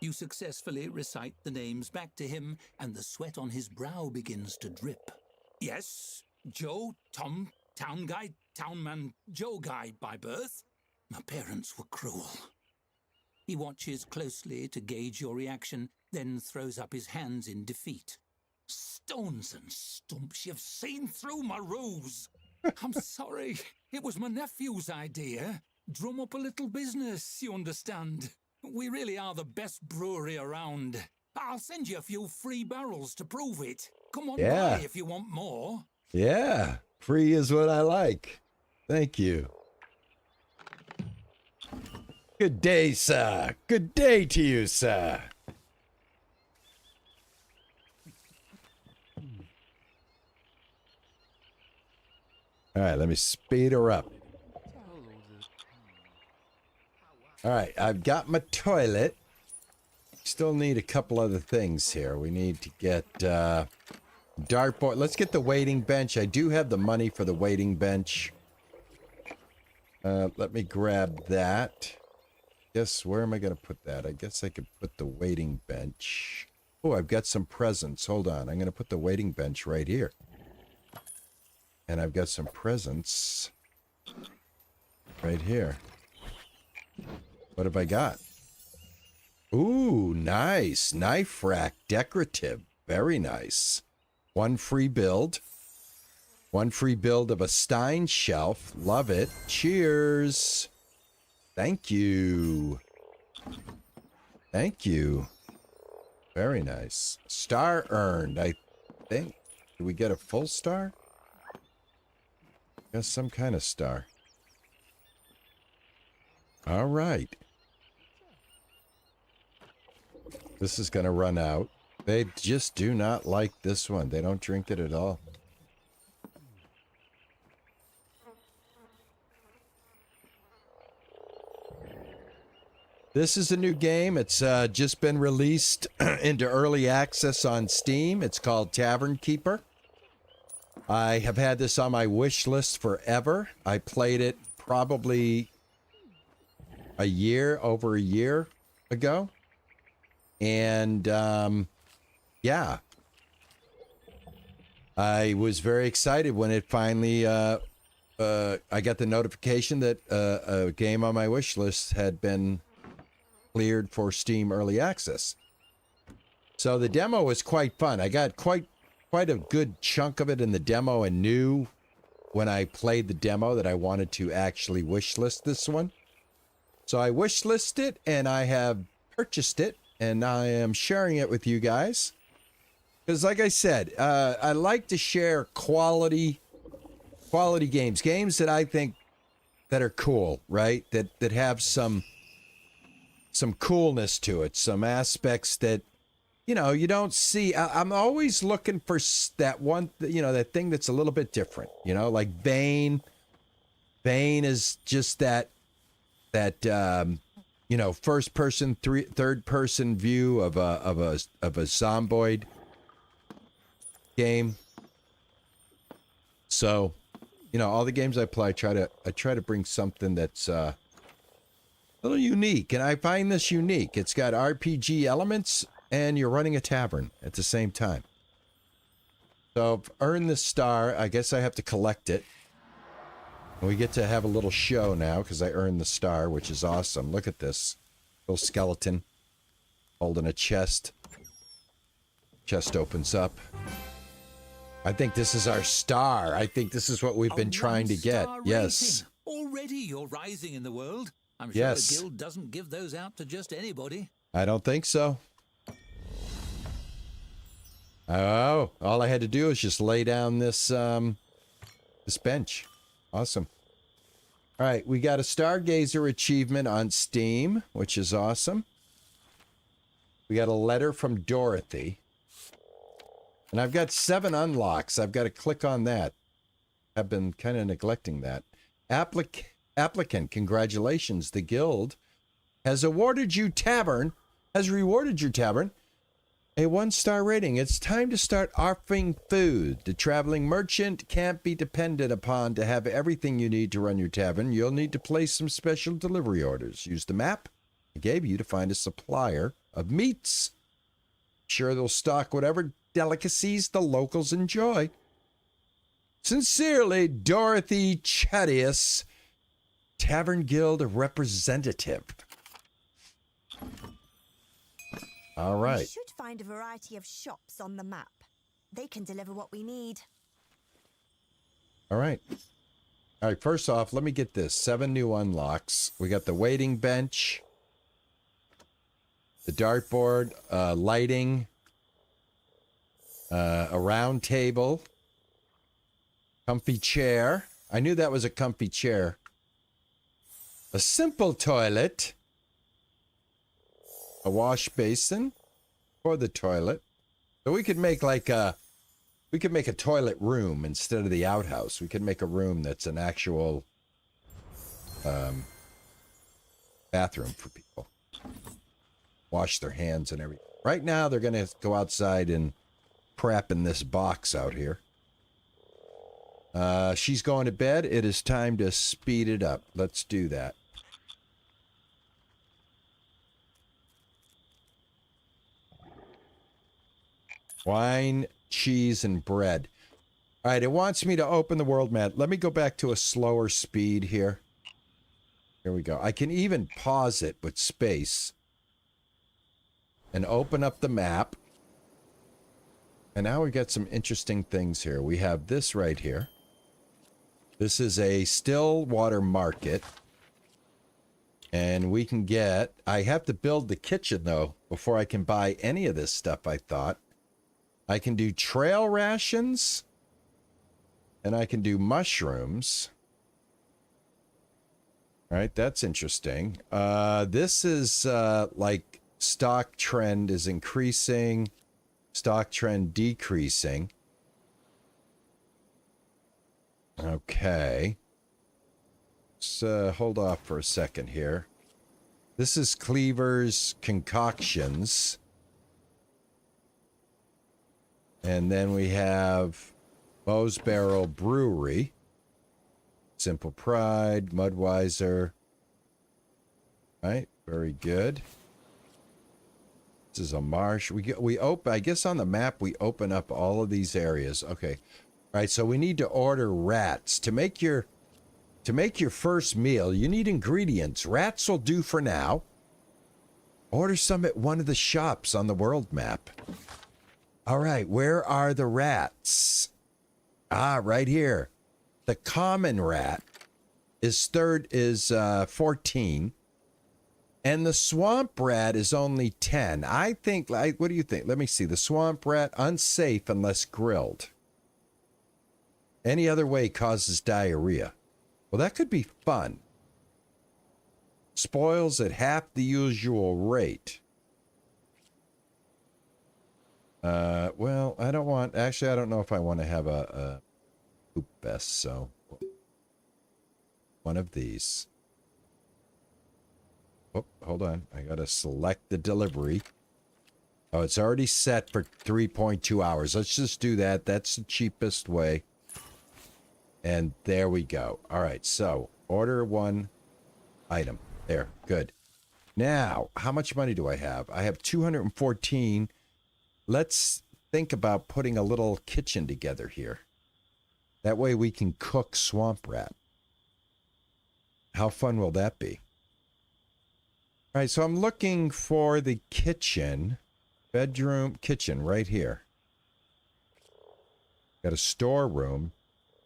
You successfully recite the names back to him, and the sweat on his brow begins to drip. Yes, Joe, Tom, Town Guy, Townman, Joe Guy by birth. My parents were cruel. He watches closely to gauge your reaction, then throws up his hands in defeat. Stones and stumps, you've seen through my ruse. I'm sorry, it was my nephew's idea. Drum up a little business, you understand. We really are the best brewery around. I'll send you a few free barrels to prove it. Come on by if you want more. Yeah, free is what I like. Thank you. Good day, sir. Good day to you, sir. All right, let me speed her up. All right, I've got my toilet. Still need a couple other things here. We need to get dartboard. Let's get the waiting bench. I do have the money for the waiting bench. Let me grab that. Guess where am I going to put that? I guess I could put the waiting bench. Oh, I've got some presents. Hold on. I'm going to put the waiting bench right here. And I've got some presents right here. What have I got? Ooh, nice. Knife rack. Decorative. Very nice. One free build. One free build of a Stein shelf. Love it. Cheers. Thank you. Thank you. Very nice. Star earned, I think. Did we get a full star? Got some kind of star. All right. This is going to run out. They just do not like this one. They don't drink it at all. This is a new game. It's just been released into early access on Steam. It's called Tavern Keeper. I have had this on my wish list forever. I played it probably over a year ago. And, yeah. I was very excited when it finally, I got the notification that a game on my wish list had been cleared for Steam Early Access. So the demo was quite fun. I got quite a good chunk of it in the demo and knew when I played the demo that I wanted to actually wishlist this one. So I wishlisted it and I have purchased it and I am sharing it with you guys. Because like I said, I like to share quality games. Games that I think that are cool, right? That have some coolness to it, some aspects that you know, you don't see. I'm always looking for that one, you know, that thing that's a little bit different. You know, like Bane. Bane is just that you know, first person, third person view of a zomboid game. So, you know, all the games I play, I try to bring something that's a little unique, and I find this unique. It's got RPG elements, and you're running a tavern at the same time. So, I've earned this star. I guess I have to collect it. And we get to have a little show now because I earned the star, which is awesome. Look at this little skeleton holding a chest. Chest opens up. I think this is our star. I think this is what we've been trying to get. Yes. Already you're rising in the world. I'm sure the guild doesn't give those out to just anybody. I don't think so. Oh, all I had to do is just lay down this this bench. Awesome. All right, we got a Stargazer achievement on Steam, which is awesome. We got a letter from Dorothy. And I've got 7 unlocks. I've got to click on that. I've been kind of neglecting that. Applicant, congratulations. The guild has rewarded your tavern a 1-star rating. It's time to start offering food. The traveling merchant can't be depended upon to have everything you need to run your tavern. You'll need to place some special delivery orders. Use the map I gave you to find a supplier of meats. Sure, they'll stock whatever delicacies the locals enjoy. Sincerely, Dorothy Chadius, Tavern Guild representative. All right. We should find a variety of shops on the map. They can deliver what we need. All right. All right, first off, let me get this. 7 new unlocks. We got the waiting bench, the dartboard, lighting, a round table, comfy chair. I knew that was a comfy chair. A simple toilet. A wash basin for the toilet. So we could make like a toilet room instead of the outhouse. We could make a room that's an actual bathroom for people. Wash their hands and everything. Right now they're gonna go outside and crap in this box out here. She's going to bed. It is time to speed it up. Let's do that. Wine, cheese, and bread. All right, it wants me to open the world map. Let me go back to a slower speed here. Here we go. I can even pause it with space and open up the map. And now we got some interesting things here. We have this right here. This is a still water market. And we can get... I have to build the kitchen, though, before I can buy any of this stuff, I thought. I can do trail rations. And I can do mushrooms. All right, that's interesting. This is like stock trend is increasing. Stock trend decreasing. Okay. Let's hold off for a second here. This is Cleaver's Concoctions. And then we have Bow's Barrel Brewery. Simple Pride, Mudweiser. Right, very good. This is a marsh. We open, I guess on the map we open up all of these areas. Okay. All right, so we need to order rats. To make your first meal, you need ingredients. Rats will do for now. Order some at one of the shops on the world map. All right, where are the rats? Ah, right here. The common rat is 14. And the swamp rat is only 10. I think, like, what do you think? Let me see. The swamp rat, unsafe unless grilled. Any other way causes diarrhea. Well, that could be fun. Spoils at half the usual rate. Well, I don't want... Actually, I don't know if I want to have a poop vest, so... One of these. Oh, hold on. I gotta select the delivery. Oh, it's already set for 3.2 hours. Let's just do that. That's the cheapest way. And there we go. All right, so order one item. There, good. Now, how much money do I have? I have 214. Let's think about putting a little kitchen together here. That way we can cook swamp rat. How fun will that be? All right, so I'm looking for the kitchen, bedroom, kitchen right here. Got a storeroom.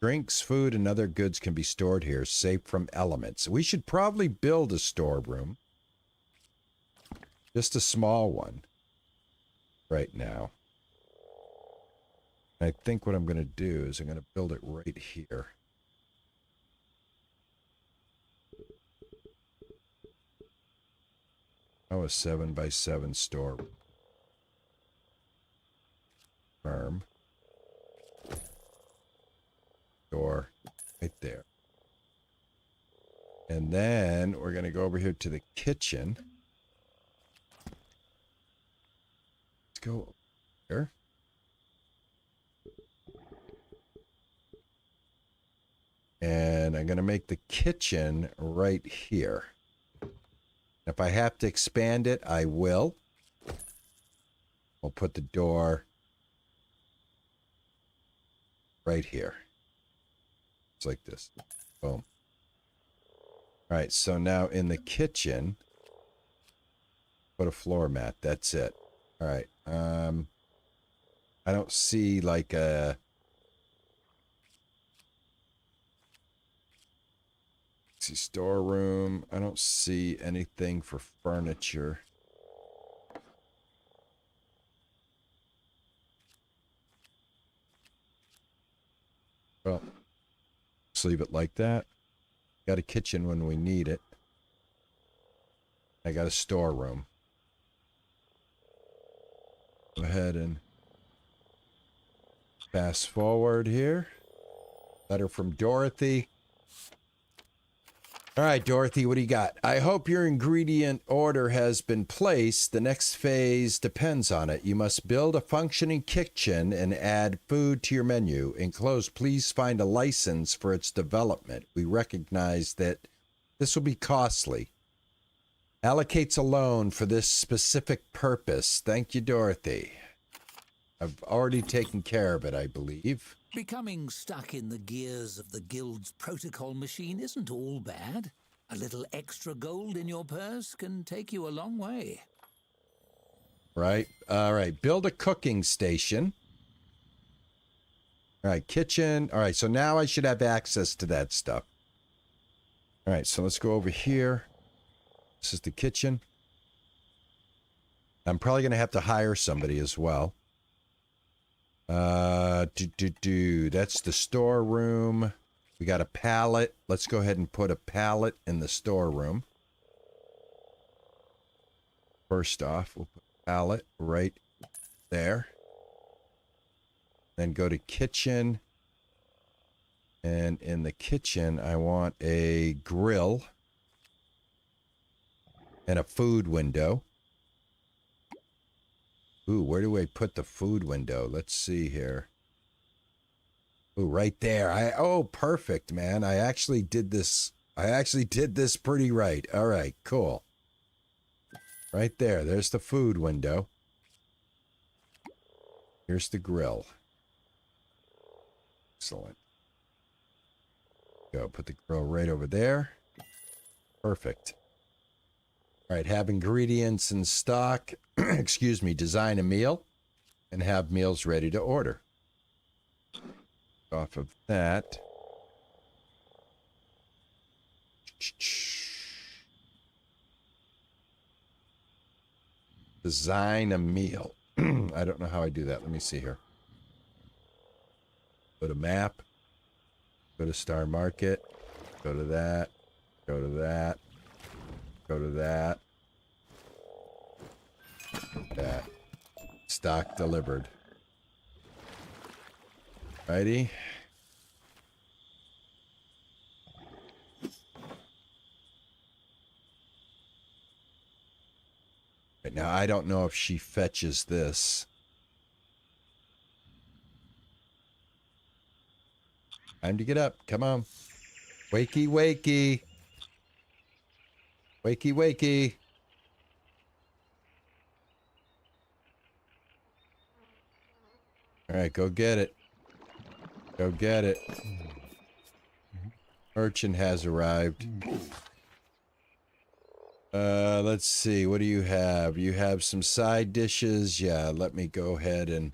Drinks, food, and other goods can be stored here, safe from elements. We should probably build a storeroom. Just a small one right now. I think what I'm going to do is I'm going to build it right here. Oh, a 7x7 store. Firm. Door right there. And then we're going to go over here to the kitchen. Let's go here. And I'm going to make the kitchen right here. If I have to expand it, I will. We'll put the door right here. It's like this. Boom. All right, so now in the kitchen, put a floor mat. That's it. All right. I don't see like a... See storeroom. I don't see anything for furniture. Well, let's leave it like that. Got a kitchen when we need it. I got a storeroom. Go ahead and fast forward here. Letter from Dorothy. All right, Dorothy, what do you got? I hope your ingredient order has been placed. The next phase depends on it. You must build a functioning kitchen and add food to your menu. Enclosed, please find a license for its development. We recognize that this will be costly. Allocates a loan for this specific purpose. Thank you, Dorothy. I've already taken care of it, I believe. Becoming stuck in the gears of the guild's protocol machine isn't all bad. A little extra gold in your purse can take you a long way. Right. All right. Build a cooking station. All right. Kitchen. All right. So now I should have access to that stuff. All right. So let's go over here. This is the kitchen. I'm probably going to have to hire somebody as well. That's the storeroom. We got a pallet. Let's go ahead and put a pallet in the storeroom. First off, we'll put a pallet right there. Then go to kitchen. And in the kitchen, I want a grill and a food window. Ooh, where do I put the food window? Let's see here. Ooh, right there. Oh, perfect, man. I actually did this pretty right. All right, cool. Right there. There's the food window. Here's the grill. Excellent. Go, put the grill right over there. Perfect. All right, have ingredients in stock. Excuse me, design a meal and have meals ready to order. Off of that. Design a meal. I don't know how I do that. Let me see here. Go to map. Go to Star Market. Go to that. Go to that. Go to that. That. stock delivered. Righty. Right now, I don't know if she fetches this. Time to get up. Come on. Wakey, wakey. Wakey, wakey. All right, go get it. Go get it. Urchin has arrived. Let's see. What do you have? You have some side dishes. Yeah, let me go ahead and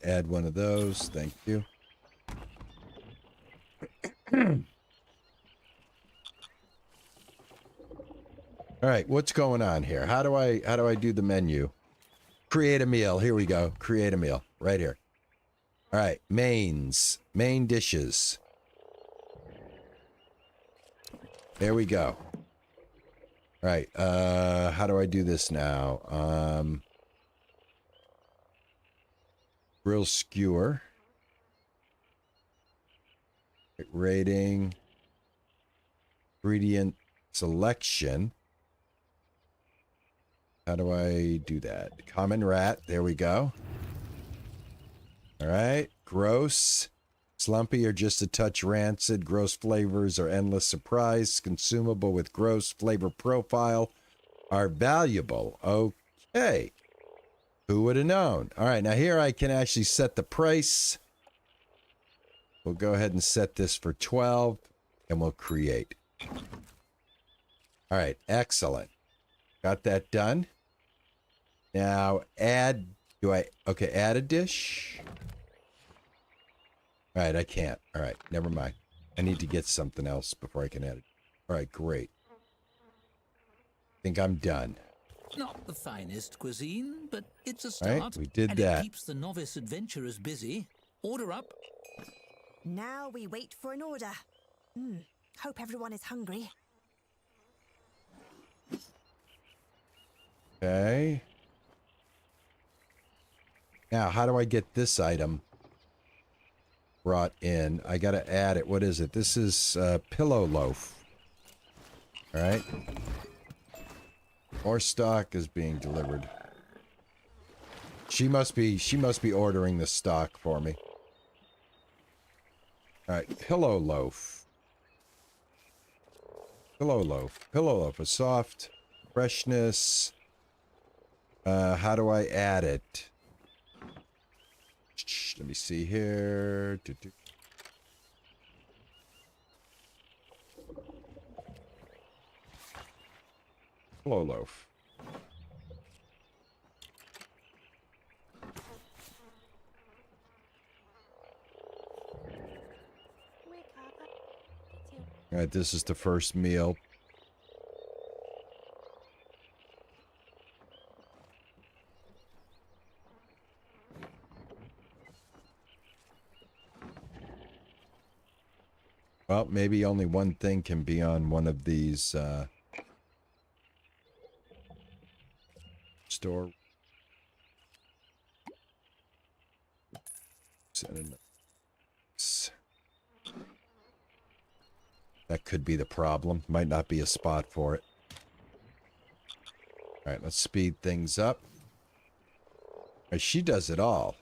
add one of those. Thank you. All right, what's going on here? How do I do the menu? Create a meal. Here we go. Create a meal. Right here. All right, mains. Main dishes. There we go. All right, how do I do this now? Grill skewer. Rating. Ingredient selection. How do I do that? Common rat. There we go. All right. Gross. Slumpy or just a touch rancid. Gross flavors are endless surprise. Consumable with gross flavor profile are valuable. Okay. Who would have known? All right. Now here I can actually set the price. We'll go ahead and set this for 12 and we'll create. All right. Excellent. Got that done. Now add, okay, add a dish. All right, I can't. All right, never mind. I need to get something else before I can add it. All right, great. I think I'm done. Not the finest cuisine, but it's a start. All right, we did and that. It keeps the novice adventurers busy. Order up. Now we wait for an order. Hope everyone is hungry. Okay. Now, how do I get this item brought in? I got to add it. What is it? This is pillow loaf. All right. More stock is being delivered. She must be ordering the stock for me. All right, pillow loaf. Pillow loaf. Pillow loaf is soft. Freshness. How do I add it? Let me see here. Pillow loaf. All right, this is the first meal. Well, maybe only one thing can be on one of these store. That could be the problem. Might not be a spot for it. All right, let's speed things up. All right, she does it all.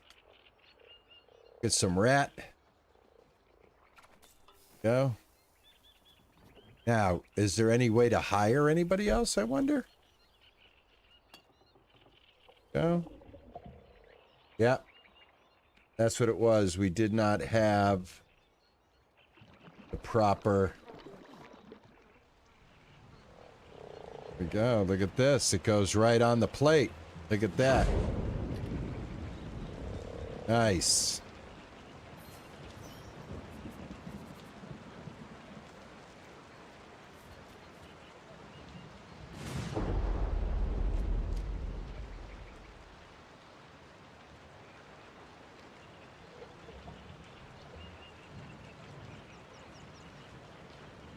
Get some rat. Go. Now, is there any way to hire anybody else, I wonder? Go. Yeah. That's what it was. We did not have the proper... There we go. Look at this. It goes right on the plate. Look at that. Nice.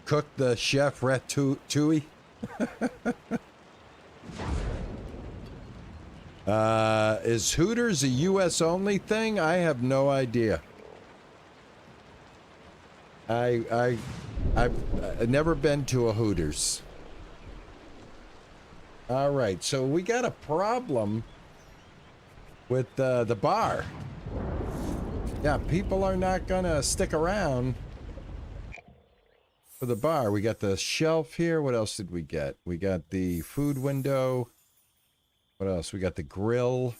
Cook the chef ratatouille. Is Hooters a U.S. only thing? I have no idea. I've never been to a Hooters. All right, so we got a problem with the bar. Yeah, people are not gonna stick around for the bar. We got the shelf here. What else did we get? We got the food window. What else? We got the grill.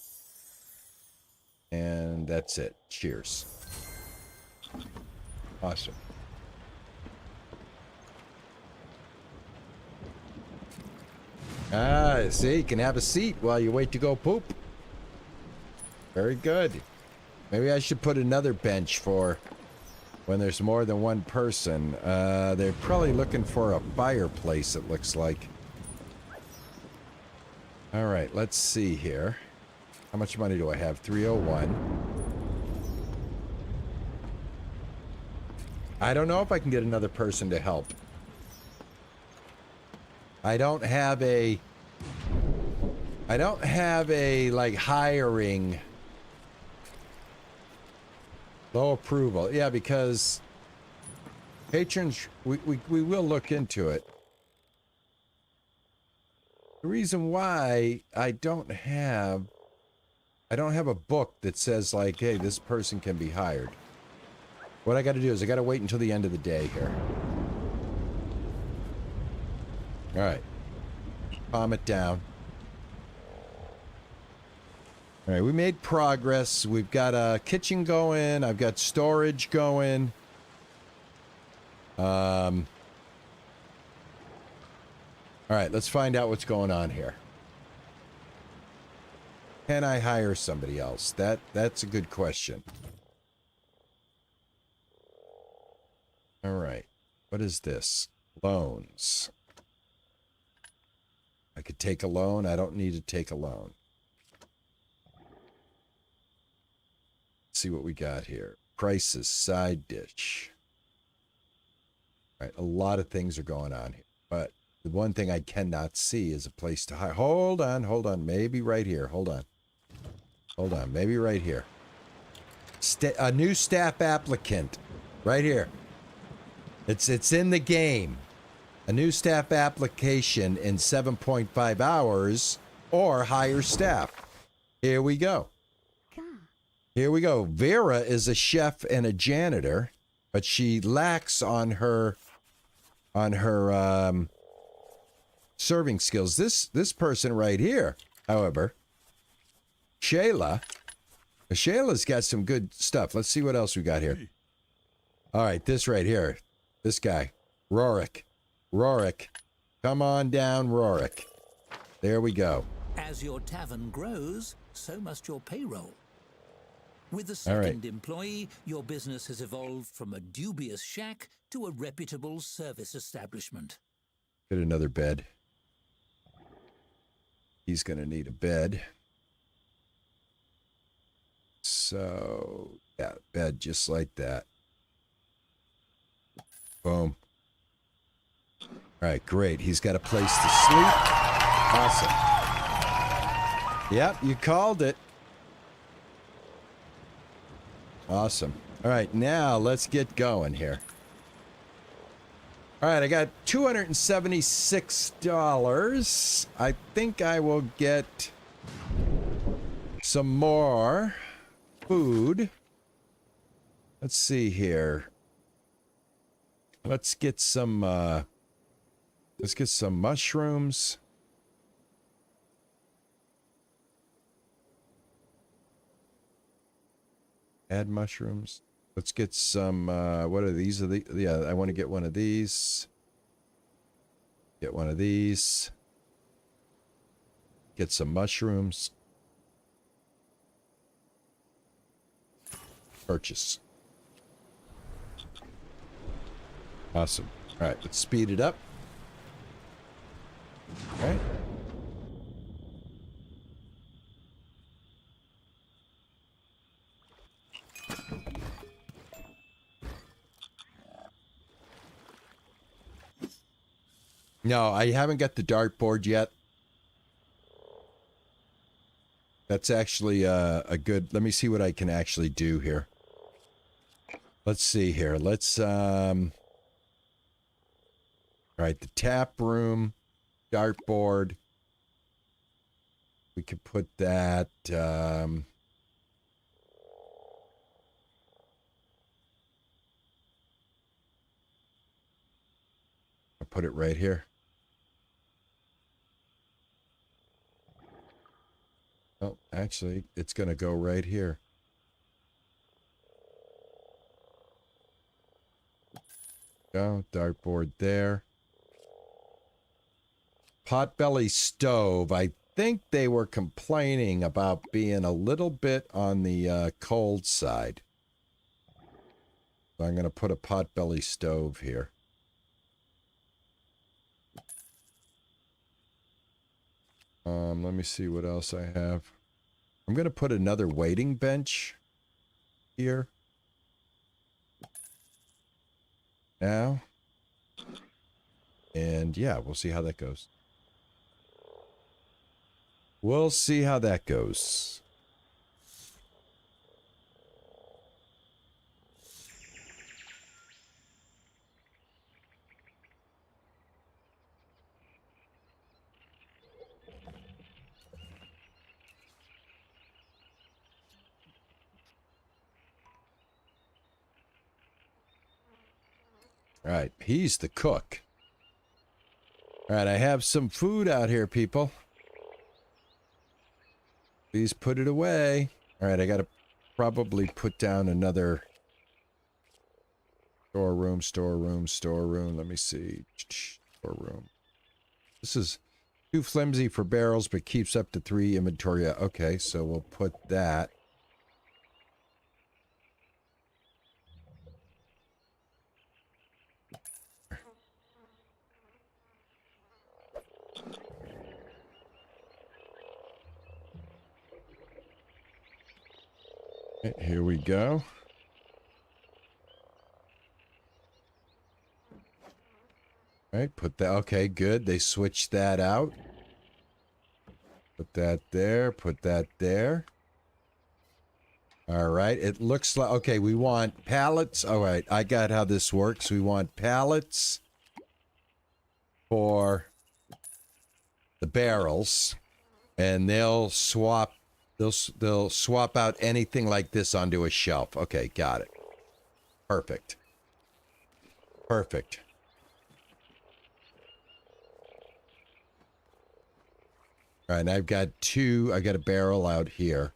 And that's it. Cheers. Awesome. Ah, see, you can have a seat while you wait to go poop. Very good. Maybe I should put another bench for when there's more than one person. They're probably looking for a fireplace, it looks like. All right, let's see here. How much money do I have? 301. I don't know if I can get another person to help. I don't have a like hiring low approval. Yeah, because patrons, we will look into it. The reason why I don't have a book that says like, hey, this person can be hired. What I got to do is I got to wait until the end of the day here. All right. Calm it down. All right, we made progress. We've got a kitchen going. I've got storage going. All right, let's find out what's going on here. Can I hire somebody else? That's a good question. All right. What is this? Loans. I could take a loan. I don't need to take a loan. Let's see what we got here. Prices, side dish. All right, a lot of things are going on here. But the one thing I cannot see is a place to hire. Hold on. Maybe right here. Hold on. Maybe right here. A new staff applicant. Right here. It's in the game. A new staff application in 7.5 hours or hire staff. Here we go. Vera is a chef and a janitor, but she lacks on her serving skills. This person right here, however, Shayla's got some good stuff. Let's see what else we got here. All right, this right here. This guy, Rorik. Come on down, Rorik. There we go. As your tavern grows, so must your payroll. With the second employee, your business has evolved from a dubious shack to a reputable service establishment. Get another bed. He's going to need a bed. So, yeah, bed just like that. Boom. All right, great. He's got a place to sleep. Awesome. Yep, you called it. Awesome. All right, now let's get going here. All right, I got $276. I think I will get some more food. Let's see here. Let's get some mushrooms. Add mushrooms. Let's get some, what are these? Yeah, I want to get one of these. Get one of these. Get some mushrooms. Purchase. Awesome. All right, let's speed it up. All right. No, I haven't got the dartboard yet. That's actually a good... Let me see what I can actually do here. Let's see here. Let's... All right, the tap room, dartboard. We could put that... I'll put it right here. Oh, actually, it's going to go right here. Go, dartboard there. Potbelly stove. I think they were complaining about being a little bit on the cold side. So I'm going to put a potbelly stove here. Let me see what else I have. I'm going to put another waiting bench here. Now. And yeah, we'll see how that goes. We'll see how that goes. All right, he's the cook. All right, I have some food out here, people. Please put it away. All right, I got to probably put down another storeroom. Let me see. Storeroom. This is too flimsy for barrels, but keeps up to 3 inventory. Okay, so we'll put that. Okay, here we go. All right, put that. Okay, good. They switched that out. Put that there. Put that there. All right. It looks like... Okay, we want pallets. All right, I got how this works. We want pallets for the barrels, and they'll swap... They'll swap out anything like this onto a shelf. Okay, got it. Perfect. Perfect. All right, and I've got a barrel out here.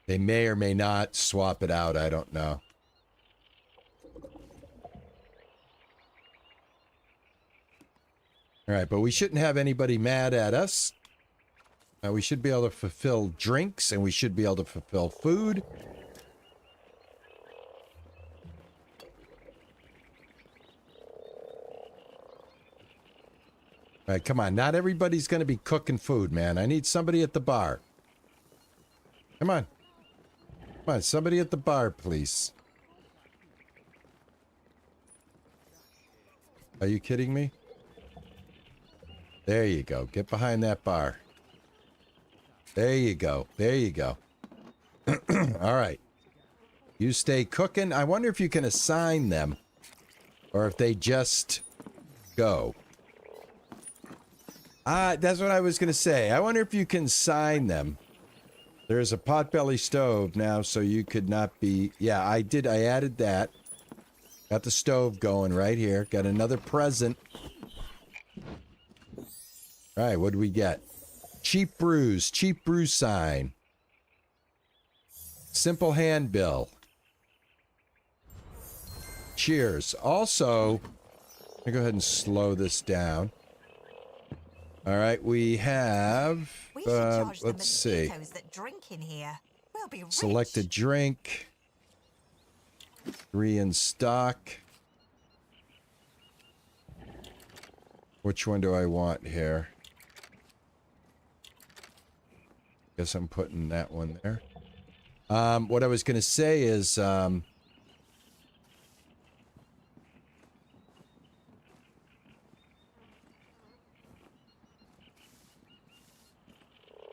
They may or may not swap it out. I don't know. All right, but we shouldn't have anybody mad at us. We should be able to fulfill drinks, and we should be able to fulfill food. All right, come on. Not everybody's going to be cooking food, man. I need somebody at the bar. Come on. Come on, somebody at the bar, please. Are you kidding me? There you go. Get behind that bar. There you go. There you go. All right. You stay cooking. I wonder if you can assign them or if they just go. That's what I was going to say. I wonder if you can assign them. There's a potbelly stove now, so you could not be... Yeah, I did. I added that. Got the stove going right here. Got another present. All right, what do we get? Cheap brew sign. Simple handbill. Cheers. Also, let me go ahead and slow this down. All right, we have, let's see. That drink in here. We'll be rich. Select a drink. 3 in stock. Which one do I want here? Guess I'm putting that one there. What I was going to say is,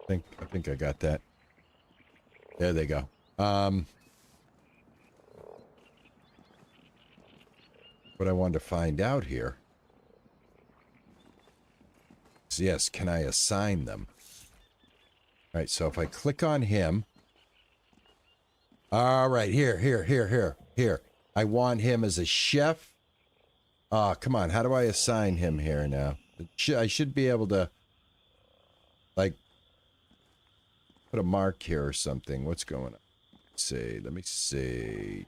I think I got that. There they go. What I wanted to find out here is, yes, can I assign them? All right, so if I click on him. All right, here. I want him as a chef. Oh, come on. How do I assign him here now? I should be able to, like, put a mark here or something. What's going on? Let me see.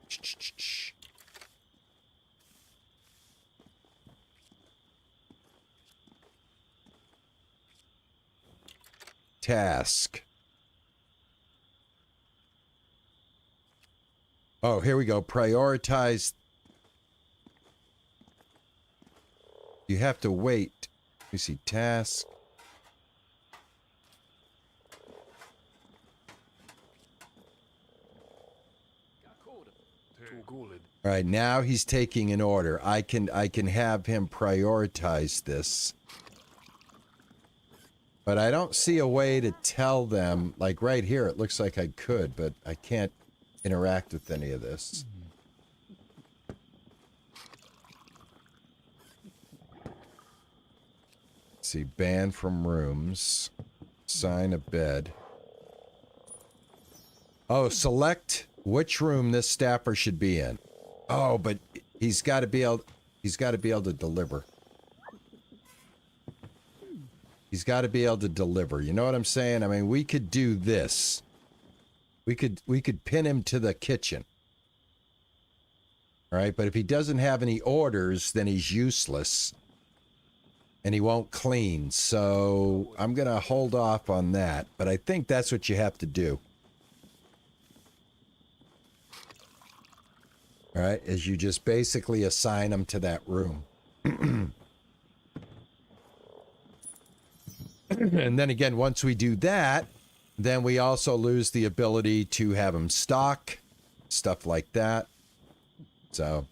Task. Oh, here we go. Prioritize. You have to wait. Let me see. Task. All right, now he's taking an order. I can have him prioritize this. But I don't see a way to tell them, like right here, it looks like I could, but I can't interact with any of this. Let's see, ban from rooms, assign a bed. Oh, select which room this staffer should be in. Oh, but he's got to be able to deliver. He's got to be able to deliver. You know what I'm saying? I mean, we could do this. We could pin him to the kitchen. All right, but if he doesn't have any orders, then he's useless. And he won't clean. So I'm going to hold off on that. But I think that's what you have to do. All right, is you just basically assign him to that room. And then again, once we do that, then we also lose the ability to have him stock, stuff like that. So.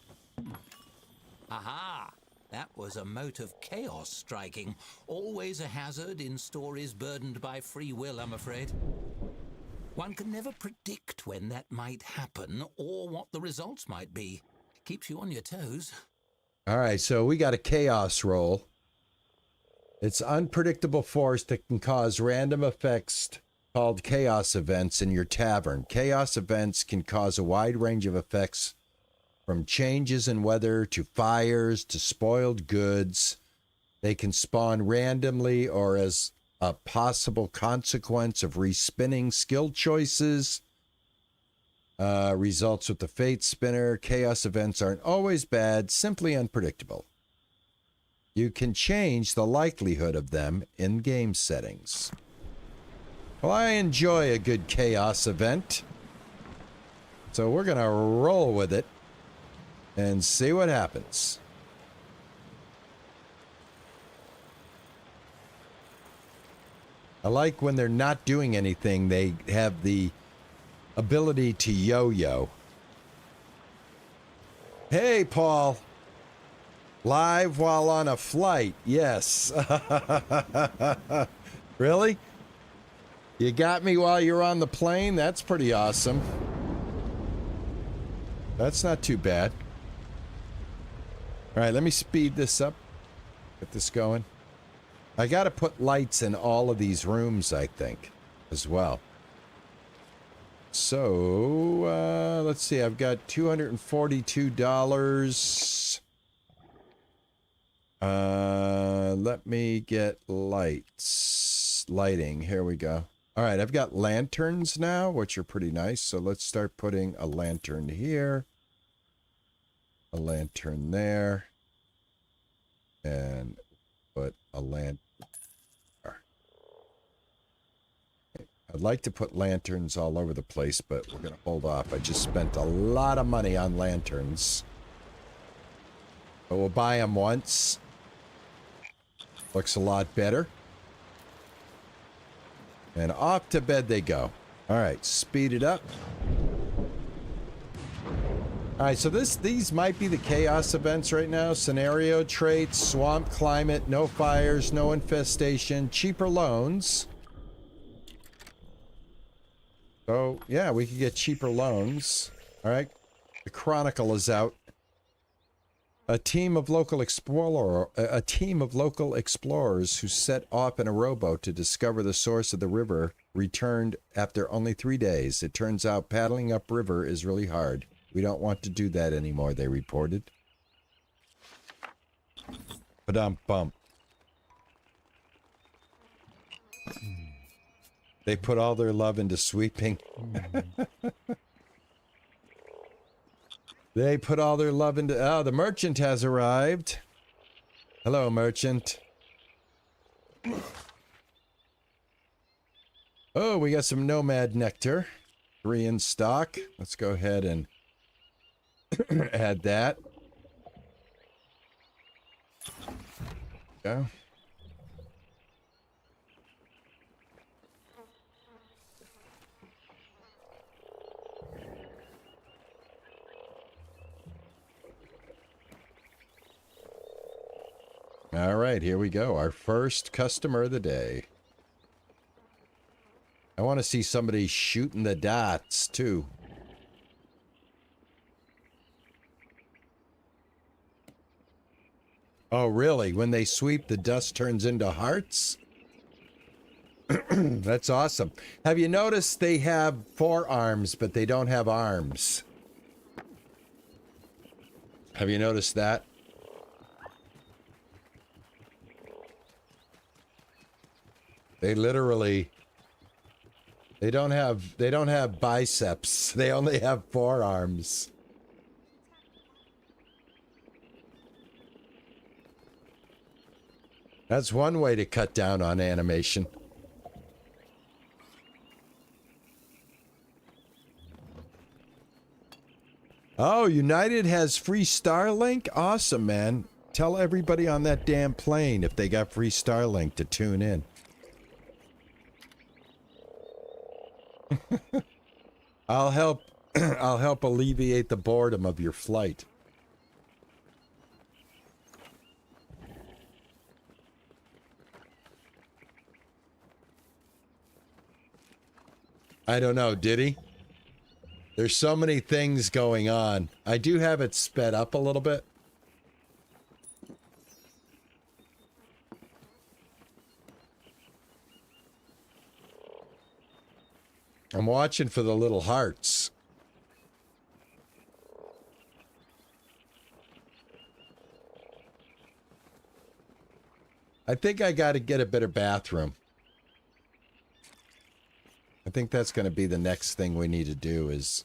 Aha! That was a mote of chaos striking. Always a hazard in stories burdened by free will, I'm afraid. One can never predict when that might happen or what the results might be. Keeps you on your toes. All right, so we got a chaos roll. It's unpredictable force that can cause random effects called chaos events in your tavern. Chaos events can cause a wide range of effects, from changes in weather to fires to spoiled goods. They can spawn randomly or as a possible consequence of respinning skill choices. Results with the fate spinner. Chaos events aren't always bad, simply unpredictable. You can change the likelihood of them in game settings. Well, I enjoy a good chaos event. So we're going to roll with it and see what happens. I like when they're not doing anything, they have the ability to yo-yo. Hey, Paul. Live while on a flight. Yes. Really? You got me while you're on the plane? That's pretty awesome. That's not too bad. All right, let me speed this up. Get this going. I got to put lights in all of these rooms, I think, as well. So, let's see. I've got $242. Let me get lighting. Here we go. All right, I've got lanterns now, which are pretty nice. So let's start putting a lantern here. A lantern there. And put a lantern. I'd like to put lanterns all over the place, but we're going to hold off. I just spent a lot of money on lanterns. But we'll buy them once. Looks a lot better. And off to bed they go. All right, speed it up. All right, so these might be the chaos events right now. Scenario traits, swamp climate, no fires, no infestation, cheaper loans. So, yeah, we could get cheaper loans. All right. The Chronicle is out. A team of local explorers who set off in a rowboat to discover the source of the river returned after only 3 days. It turns out paddling upriver is really hard. We don't want to do that anymore, they reported. Ba-dum-bump. They put all their love into sweeping. They put all their love into... Oh, the merchant has arrived. Hello, merchant. Oh, we got some nomad nectar. 3 in stock. Let's go ahead and add that. Go. All right, here we go. Our first customer of the day. I want to see somebody shooting the dots, too. Oh, really? When they sweep, the dust turns into hearts? That's awesome. Have you noticed they have forearms, but they don't have arms? Have you noticed that? They literally... They don't have biceps. They only have forearms. That's one way to cut down on animation. Oh, United has free Starlink? Awesome, man. Tell everybody on that damn plane if they got free Starlink to tune in. I'll help alleviate the boredom of your flight. I don't know, did he? There's so many things going on. I do have it sped up a little bit. I'm watching for the little hearts. I think I got to get a better bathroom. I think that's going to be the next thing we need to do is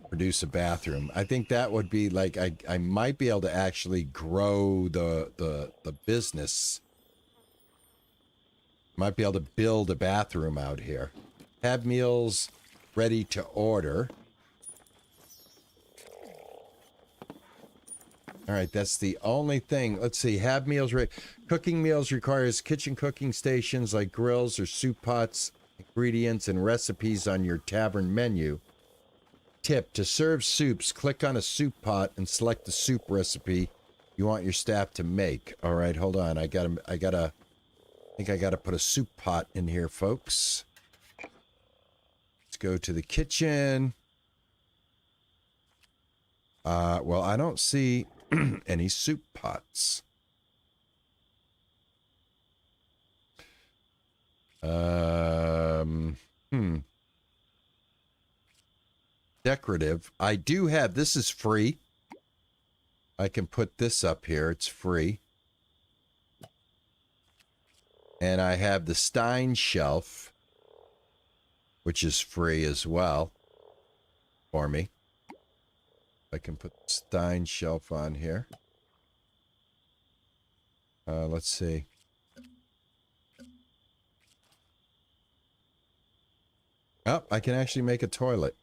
produce a bathroom. I think that would be like I might be able to actually grow the business. Might be able to build a bathroom out here. Have meals ready to order. All right, that's the only thing. Let's see. Have meals ready. Cooking meals requires kitchen cooking stations like grills or soup pots, ingredients, and recipes on your tavern menu. Tip: to serve soups, click on a soup pot and select the soup recipe you want your staff to make. All right, hold on. I think I gotta put a soup pot in here, folks. Let's go to the kitchen. Well, I don't see any soup pots. Decorative. I do have, this is free. I can put this up here. It's free. And I have the Stein shelf, which is free as well for me. I can put the Stein shelf on here. Let's see. Oh, I can actually make a toilet.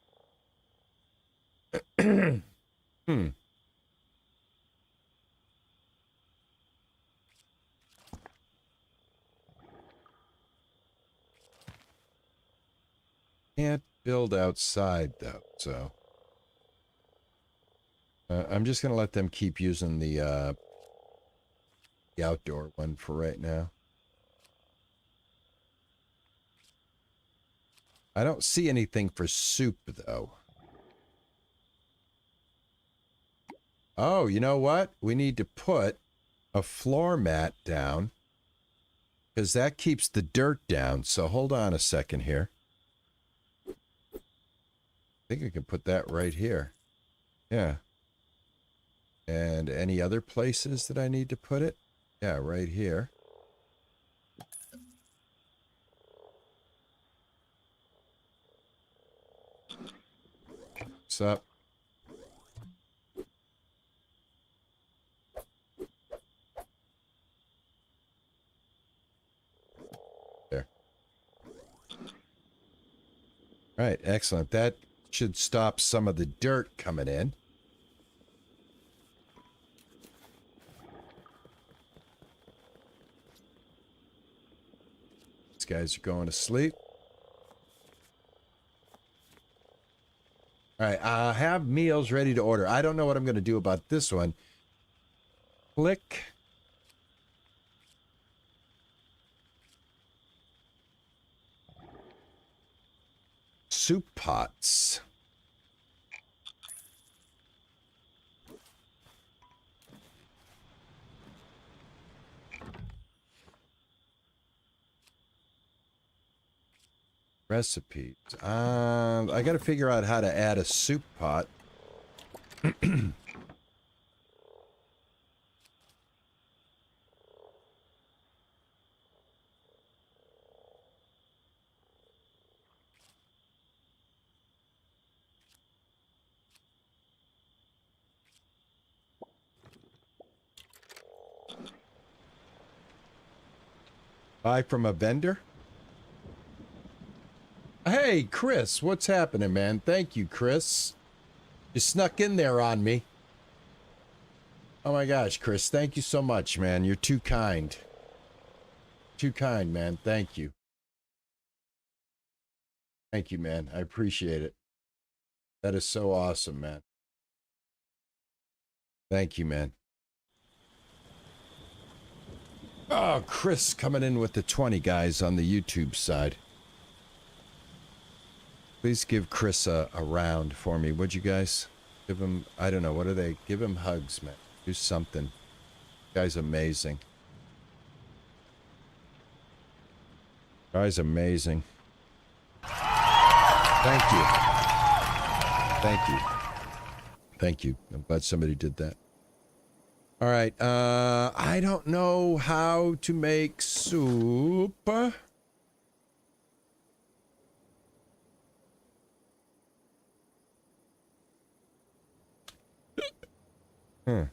Can't build outside, though, so... I'm just going to let them keep using the outdoor one for right now. I don't see anything for soup, though. Oh, you know what? We need to put a floor mat down because that keeps the dirt down. So hold on a second here. I think I can put that right here. Yeah. And any other places that I need to put it? Yeah, right here. What's up? There. All right, excellent. That should stop some of the dirt coming in. These guys are going to sleep. All right, I have meals ready to order. I don't know what I'm going to do about this one. Click. Soup pots. Recipes. I got to figure out how to add a soup pot. Buy from a vendor? Hey, Chris, what's happening, man? Thank you, Chris. You snuck in there on me. Oh my gosh, Chris, thank you so much, man. You're too kind. Too kind, man. Thank you. Thank you, man. I appreciate it. That is so awesome, man. Thank you, man. Oh, Chris coming in with the 20 guys on the YouTube side. Please give Chris a round for me, would you guys? Give him, I don't know, what are they? Give him hugs, man. Do something. Guy's amazing. Guy's amazing. Thank you. Thank you. Thank you. I'm glad somebody did that. All right. I don't know how to make soup. Hmm.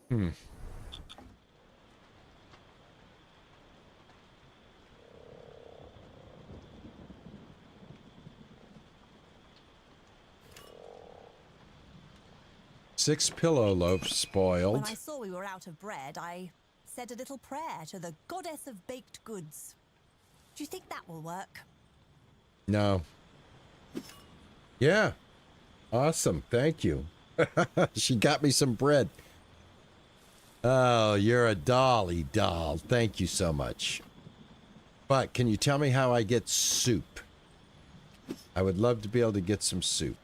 Hmm. Six pillow loaves spoiled. When I saw we were out of bread, I said a little prayer to the goddess of baked goods. Do you think that will work? No. Yeah. Awesome. Thank you. She got me some bread. Oh, you're a dolly doll. Thank you so much. But can you tell me how I get soup? I would love to be able to get some soup.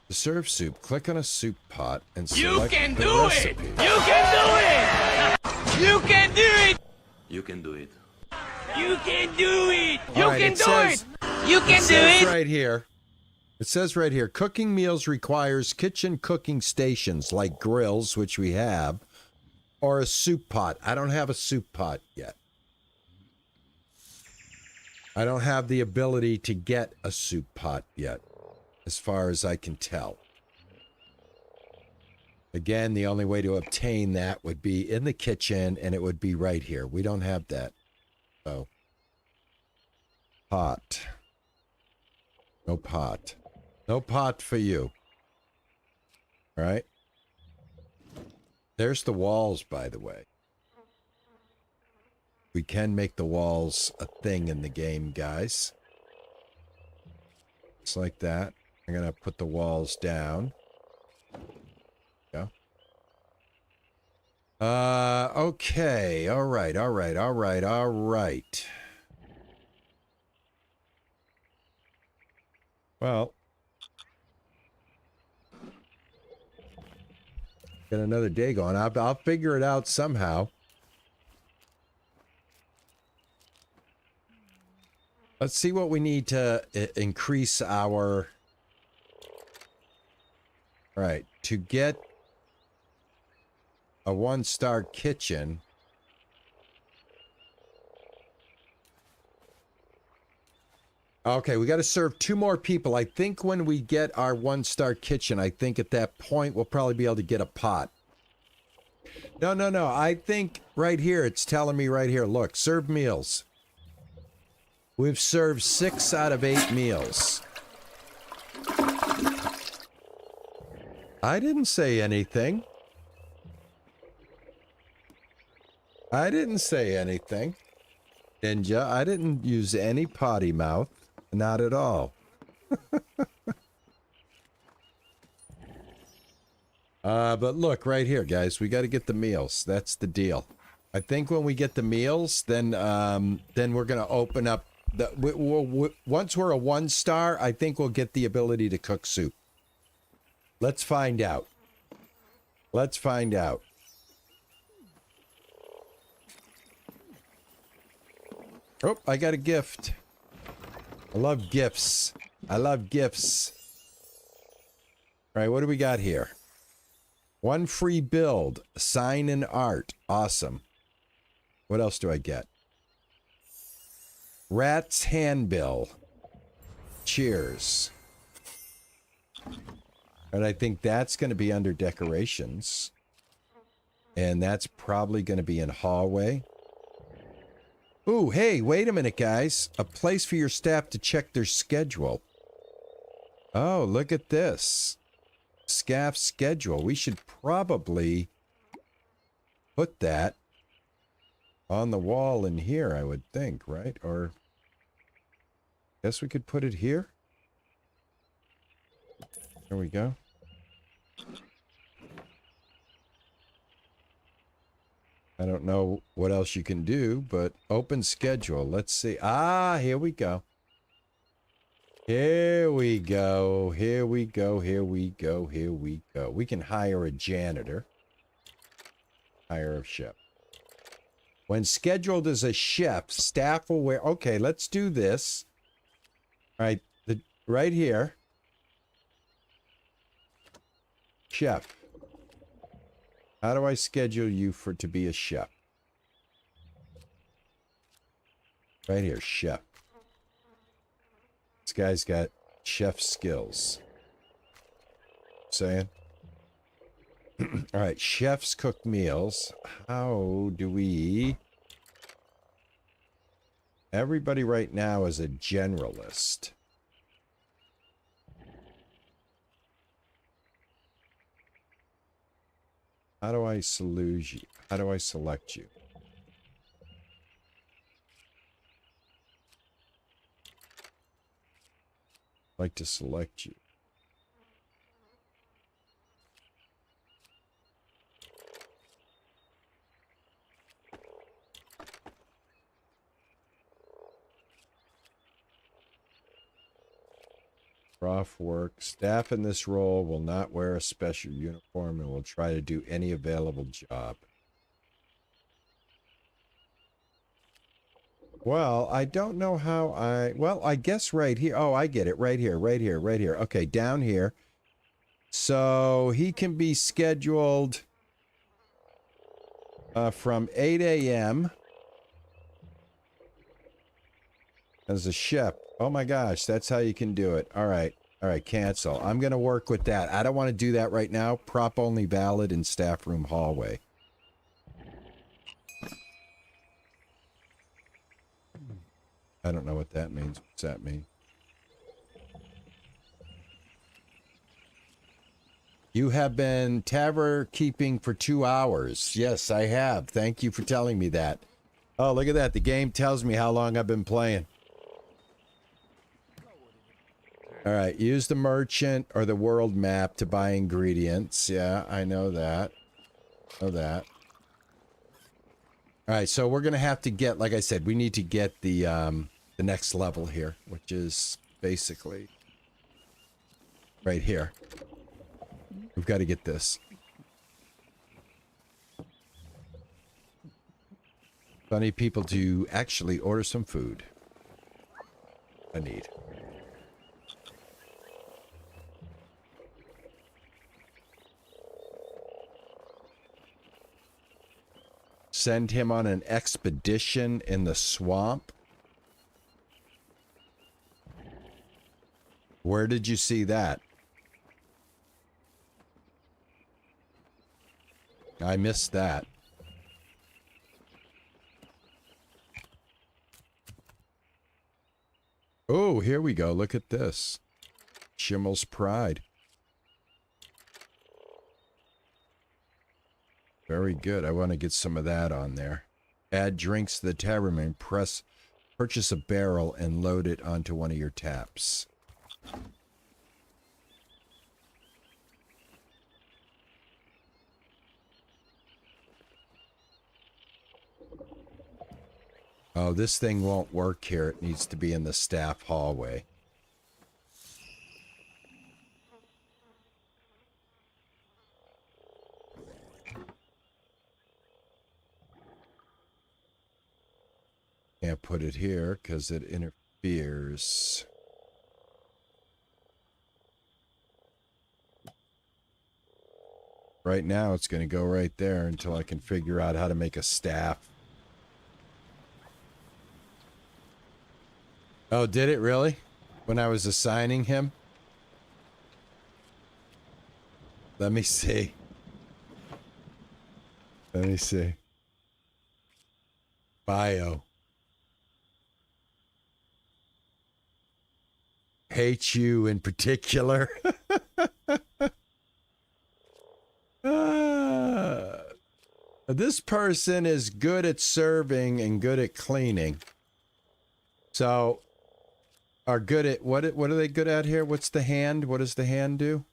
To serve soup, click on a soup pot and select the recipe. You can do it! You can do it! You can do it. You can do it! You can do it! You can do it! Right here. It says right here, cooking meals requires kitchen cooking stations like grills, which we have, or a soup pot. I don't have a soup pot yet. I don't have the ability to get a soup pot yet, as far as I can tell. Again, the only way to obtain that would be in the kitchen, and it would be right here. We don't have that. So, pot. No pot. No pot for you. All right? There's the walls, by the way. We can make the walls a thing in the game, guys. Just like that. I'm going to put the walls down. Okay. All right. Well, got another day going. I'll figure it out somehow. Let's see what we need to increase our... All right. To get a 1-star kitchen... Okay, we got to serve 2 more people. I think when we get our 1-star kitchen, I think at that point we'll probably be able to get a pot. No. I think right here, it's telling me right here, look, serve meals. We've served 6 out of 8 meals. I didn't say anything. Ninja, I didn't use any potty mouth. Not at all. But look, right here, guys, we got to get the meals. That's the deal. I think when we get the meals, then we're going to open up the... once we're a 1-star, I think we'll get the ability to cook soup. Let's find out. Oh, I got a gift. I love gifts. All right, what do we got here? 1 free build. Sign and art. Awesome. What else do I get? Rat's handbill. Cheers. And I think that's going to be under decorations. And that's probably going to be in hallway. Ooh, hey, wait a minute, guys. A place for your staff to check their schedule. Oh, look at this. Staff schedule. We should probably put that on the wall in here, I would think, right? Or guess we could put it here. There we go. I don't know what else you can do, but open schedule. Let's see. Ah, here we go. We can hire a janitor. Hire a chef. When scheduled as a chef, staff will wear... Okay, let's do this. All right, right here. Chef. How do I schedule you to be a chef? Right here, chef. This guy's got chef skills. Saying? All right, chefs cook meals. How do we... Everybody right now is a generalist. How do I select you? How do I select you? I'd like to select you. Off work. Staff in this role will not wear a special uniform and will try to do any available job. Well, I don't know how well, I guess right here. Oh, I get it. Right here. Okay, down here. So he can be scheduled from 8 a.m. as a chef. Oh my gosh, that's how you can do it. All right, cancel. I'm going to work with that. I don't want to do that right now. Prop only valid in staff room hallway. I don't know what that means. What's that mean? You have been tavern keeping for 2 hours. Yes, I have. Thank you for telling me that. Oh, look at that. The game tells me how long I've been playing. All right, use the merchant or the world map to buy ingredients. Yeah, I know that. All right, so we're gonna have to get, like I said, we need to get the next level here, which is basically right here. We've got to get this. So I need people to actually order some food. I need. Send him on an expedition in the swamp. Where did you see that? I missed that. Oh, here we go. Look at this. Schimmel's Pride. Very good. I want to get some of that on there. Add drinks to the tavern and purchase a barrel and load it onto one of your taps. Oh, this thing won't work here. It needs to be in the staff hallway. Can't put it here because it interferes. Right now, it's going to go right there until I can figure out how to make a staff. Oh, did it really? When I was assigning him? Let me see. Let me see. Bio. Hate you in particular. This person is good at serving and good at cleaning. So, are good at, what are they good at here? What's the hand? What does the hand do?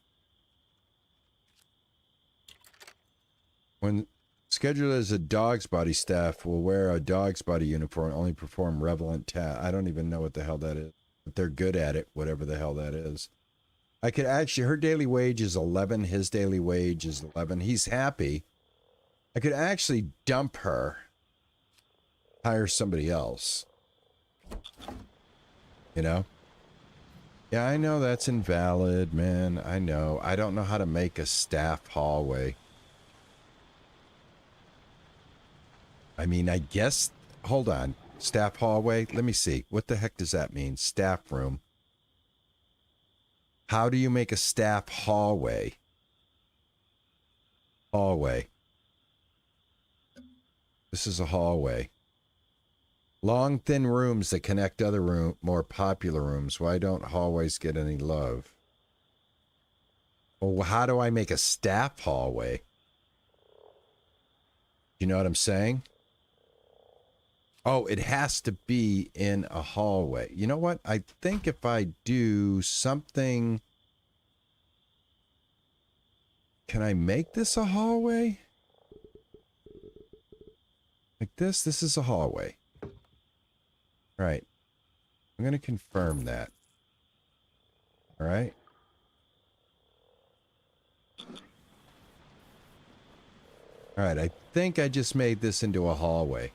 When scheduled as a dog's body, staff will wear a dog's body uniform and only perform relevant tasks. I don't even know what the hell that is. But they're good at it, whatever the hell that is. I could actually, her daily wage is 11. His daily wage is 11. He's happy. I could actually dump her. Hire somebody else. You know? Yeah, I know that's invalid, man. I know. I don't know how to make a staff hallway. I mean, I guess... Hold on. Staff hallway? Let me see. What the heck does that mean? Staff room. How do you make a staff hallway? Hallway. This is a hallway. Long, thin rooms that connect other more popular rooms. Why don't hallways get any love? Well, how do I make a staff hallway? You know what I'm saying? Oh, it has to be in a hallway. You know what? I think if I do something... Can I make this a hallway? Like this? This is a hallway. Right. I'm going to confirm that. All right. All right. I think I just made this into a hallway.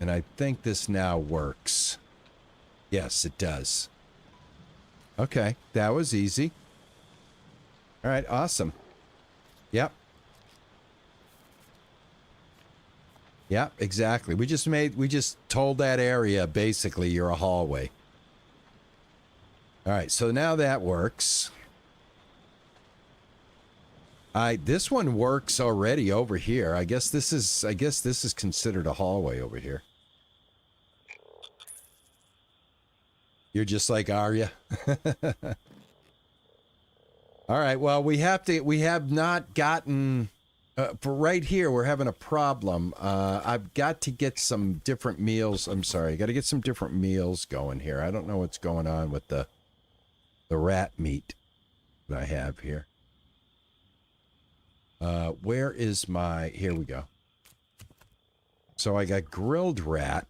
And I think this now works. Yes, it does. Okay. That was easy. All right. Awesome. Yep. Yeah, exactly. We just told that area, basically, you're a hallway. All right, so now that works. This one works already over here. I guess this is considered a hallway over here. You're just like Arya. All right, well, we have not gotten... for right here, we're having a problem. I've got to get some different meals. I'm sorry. I got to get some different meals going here. I don't know what's going on with the rat meat that I have here. Where is my... Here we go. So I got grilled rat.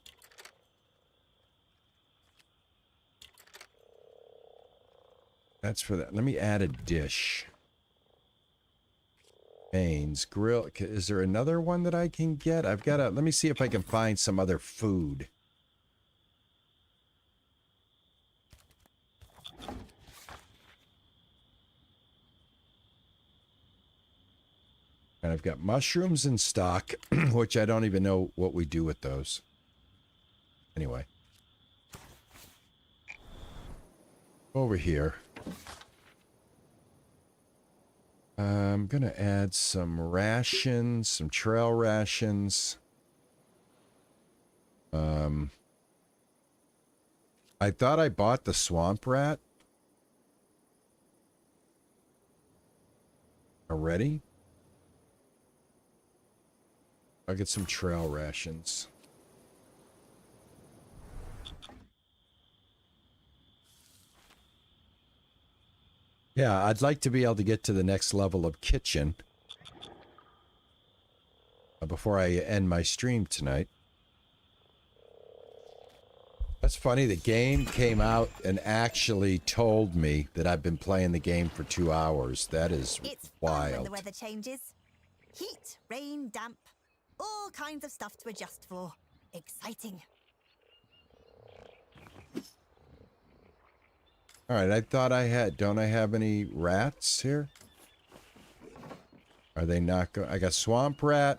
That's for that. Let me add a dish. Beans, grill. Is there another one that I can get? I've got to... Let me see if I can find some other food. And I've got mushrooms in stock, which I don't even know what we do with those. Anyway. Over here. I'm going to add some rations, some trail rations. I thought I bought the swamp rat already. I'll get some trail rations. Yeah, I'd like to be able to get to the next level of kitchen before I end my stream tonight. That's funny, the game came out and actually told me that I've been playing the game for 2 hours. That is It's wild. fun when the weather changes. Heat, rain, damp, all kinds of stuff to adjust for. Exciting. All right, I thought I had... Don't I have any rats here? Are they not going... I got swamp rat.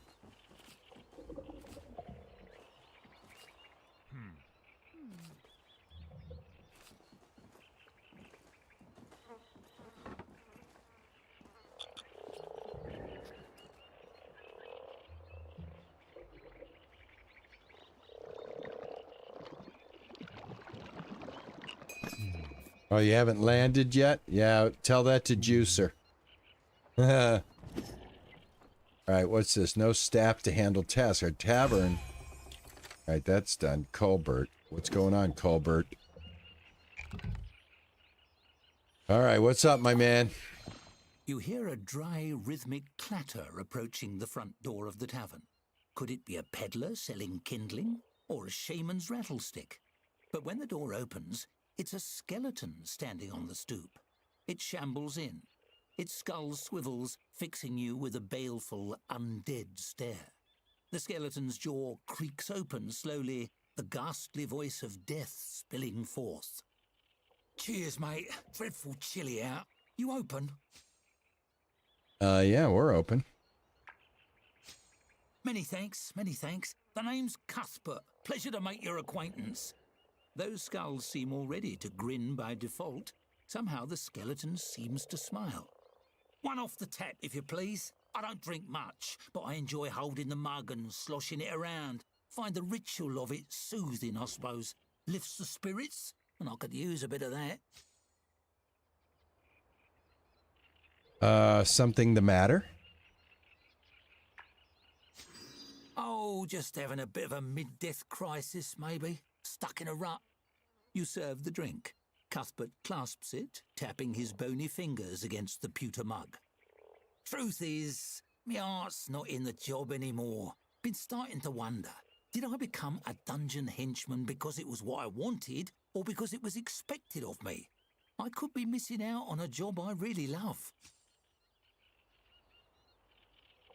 Oh, you haven't landed yet? Yeah, tell that to Juicer. All right, what's this? No staff to handle tasks. Our tavern. All right, that's done. Colbert. What's going on, Colbert? All right, what's up, my man? You hear a dry, rhythmic clatter approaching the front door of the tavern. Could it be a peddler selling kindling or a shaman's rattlestick? But when the door opens, it's a skeleton standing on the stoop. It shambles in. Its skull swivels, fixing you with a baleful, undead stare. The skeleton's jaw creaks open slowly, the ghastly voice of death spilling forth. Cheers, mate. Dreadful chilly out. You open? Yeah, we're open. Many thanks, many thanks. The name's Cuthbert. Pleasure to make your acquaintance. Those skulls seem already to grin by default. Somehow the skeleton seems to smile. One off the tap, if you please. I don't drink much, but I enjoy holding the mug and sloshing it around. Find the ritual of it soothing, I suppose. Lifts the spirits, and I could use a bit of that. Something the matter? Oh, just having a bit of a mid-death crisis, maybe. Stuck in a rut. You serve the drink. Cuthbert clasps it, tapping his bony fingers against the pewter mug. Truth is, my heart's not in the job anymore. Been starting to wonder, did I become a dungeon henchman because it was what I wanted, or because it was expected of me? I could be missing out on a job I really love.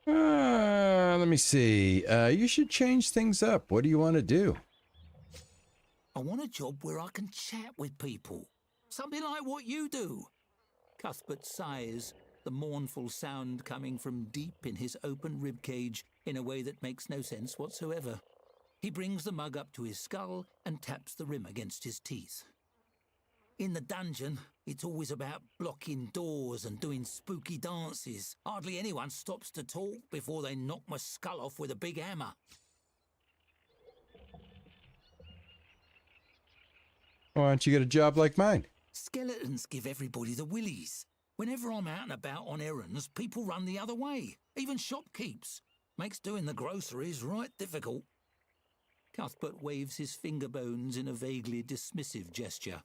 Let me see. You should change things up. What do you want to do? I want a job where I can chat with people. Something like what you do. Cuthbert sighs, the mournful sound coming from deep in his open ribcage in a way that makes no sense whatsoever. He brings the mug up to his skull and taps the rim against his teeth. In the dungeon, it's always about blocking doors and doing spooky dances. Hardly anyone stops to talk before they knock my skull off with a big hammer. Why don't you get a job like mine? Skeletons give everybody the willies. Whenever I'm out and about on errands, people run the other way. Even shopkeeps. Makes doing the groceries right difficult. Cuthbert waves his finger bones in a vaguely dismissive gesture.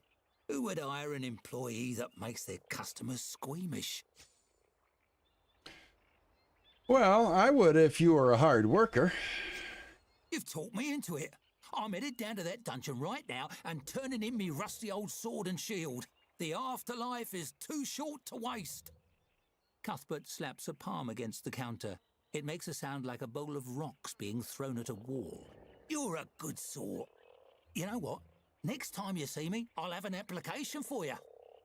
Who would hire an employee that makes their customers squeamish? Well, I would if you were a hard worker. You've talked me into it. I'm headed down to that dungeon right now and turning in me rusty old sword and shield. The afterlife is too short to waste. Cuthbert slaps a palm against the counter. It makes a sound like a bowl of rocks being thrown at a wall. You're a good sort. You know what? Next time you see me, I'll have an application for you,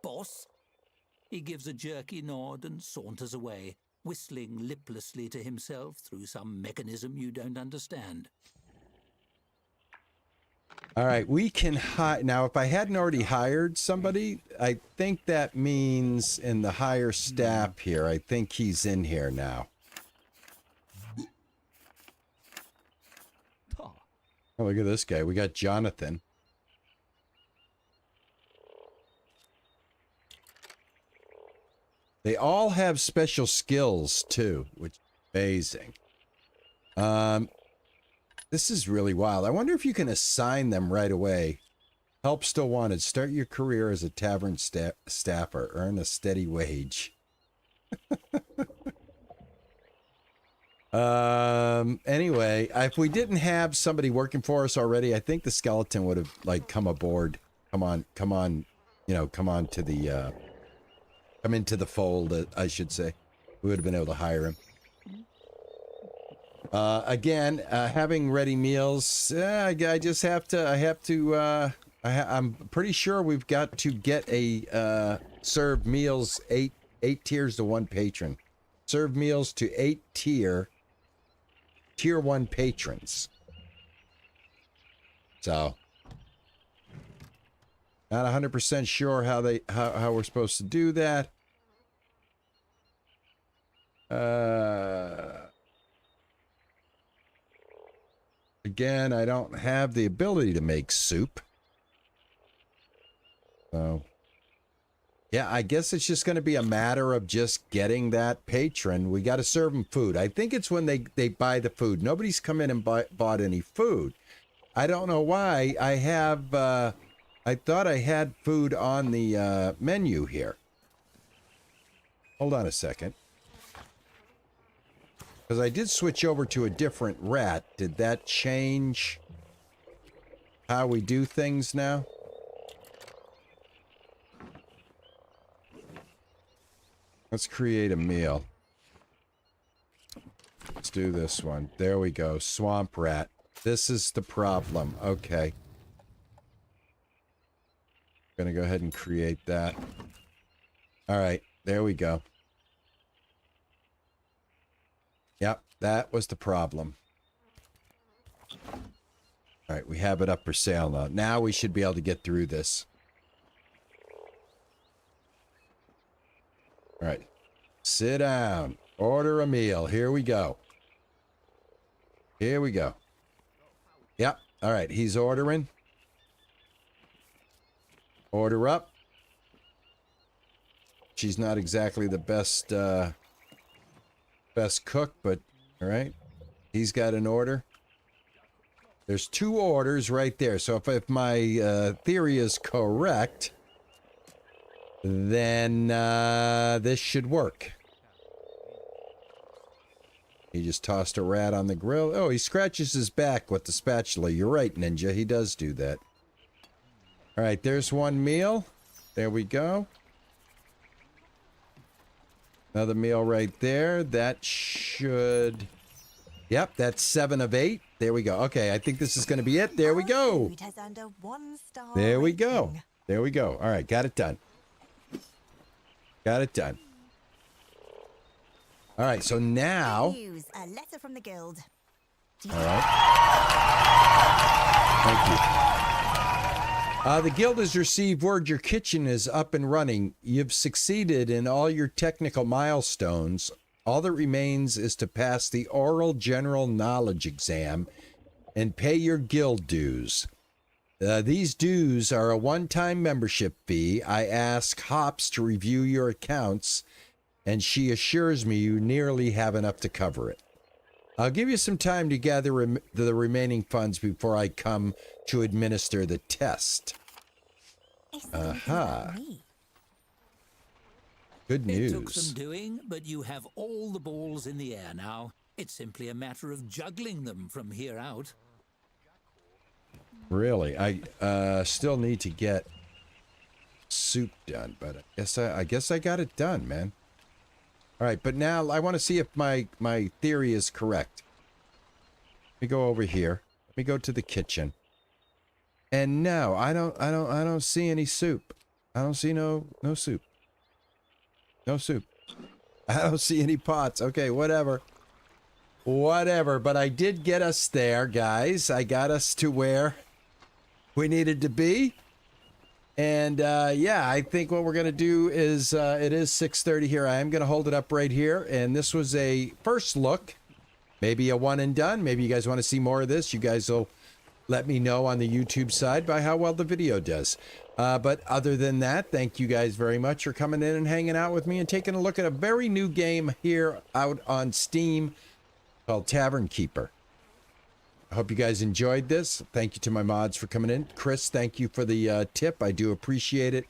boss. He gives a jerky nod and saunters away, whistling liplessly to himself through some mechanism you don't understand. All right, we can hire. Now, if I hadn't already hired somebody, I think that means in the hire staff here, I think he's in here now. Oh, look at this guy. We got Jonathan. They all have special skills, too, which is amazing. This is really wild. I wonder if you can assign them right away. Help still wanted. Start your career as a tavern staffer. Earn a steady wage. Anyway, if we didn't have somebody working for us already, I think the skeleton would have, like, come aboard. Come on, you know, come on to the, come into the fold, I should say. We would have been able to hire him. Again, having ready meals, I just have to, I'm pretty sure we've got to get a, serve meals, eight tiers to one patron. Serve meals to 8 tier 1 patrons. So, not 100% sure how we're supposed to do that. Again, I don't have the ability to make soup. So, yeah, I guess it's just going to be a matter of just getting that patron. We got to serve them food. I think it's when they buy the food. Nobody's come in and bought any food. I don't know why. I have, I thought I had food on the menu here. Hold on a second. Because I did switch over to a different rat. Did that change how we do things now? Let's create a meal. Let's do this one. There we go. Swamp rat. This is the problem. Okay. Gonna go ahead and create that. All right. There we go. Yep, that was the problem. All right, we have it up for sale now. Now we should be able to get through this. All right, sit down. Order a meal. Here we go. Here we go. Yep, all right, he's ordering. Order up. She's not exactly the best... best cook, but all right, he's got an order. There's 2 orders right there, so if my theory is correct, then this should work. He just tossed a rat on the grill. Oh, he scratches his back with the spatula. You're right, Ninja, he does do that. All right, there's one meal. There we go. Another meal right there. That should... Yep, that's 7 of 8. There we go. Okay, I think this is going to be it. There we go. There we go. There we go. All right, got it done. Got it done. All right, so now... A letter from the guild. All right. Thank you. The guild has received word your kitchen is up and running. You've succeeded in all your technical milestones. All that remains is to pass the oral general knowledge exam and pay your guild dues. These dues are a one-time membership fee. I ask Hops to review your accounts, and she assures me you nearly have enough to cover it. I'll give you some time to gather the remaining funds before I come to administer the test. Aha. Good It took news. some doing, but you have all the balls in the air now. It's simply a matter of juggling them from here out. Really, I still need to get soup done, but I guess I got it done, man. All right, but now I want to see if my theory is correct. Let me go over here. Let me go to the kitchen. And no, I don't see any soup. I don't see no soup. No soup. I don't see any pots. Okay, whatever. Whatever, but I did get us there, guys. I got us to where we needed to be. And yeah, I think what we're going to do is, it is 6:30 here. I am going to hold it up right here. And this was a first look, maybe a one and done. Maybe you guys want to see more of this. You guys will let me know on the YouTube side by how well the video does. But other than that, thank you guys very much for coming in and hanging out with me and taking a look at a very new game here out on Steam called Tavern Keeper. I hope you guys enjoyed this. Thank you to my mods for coming in. Chris, thank you for the tip. I do appreciate it.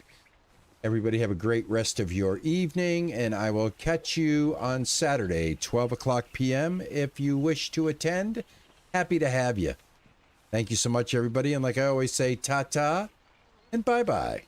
Everybody have a great rest of your evening, and I will catch you on Saturday, 12 o'clock p.m. if you wish to attend. Happy to have you. Thank you so much, everybody. And like I always say, ta-ta and bye-bye.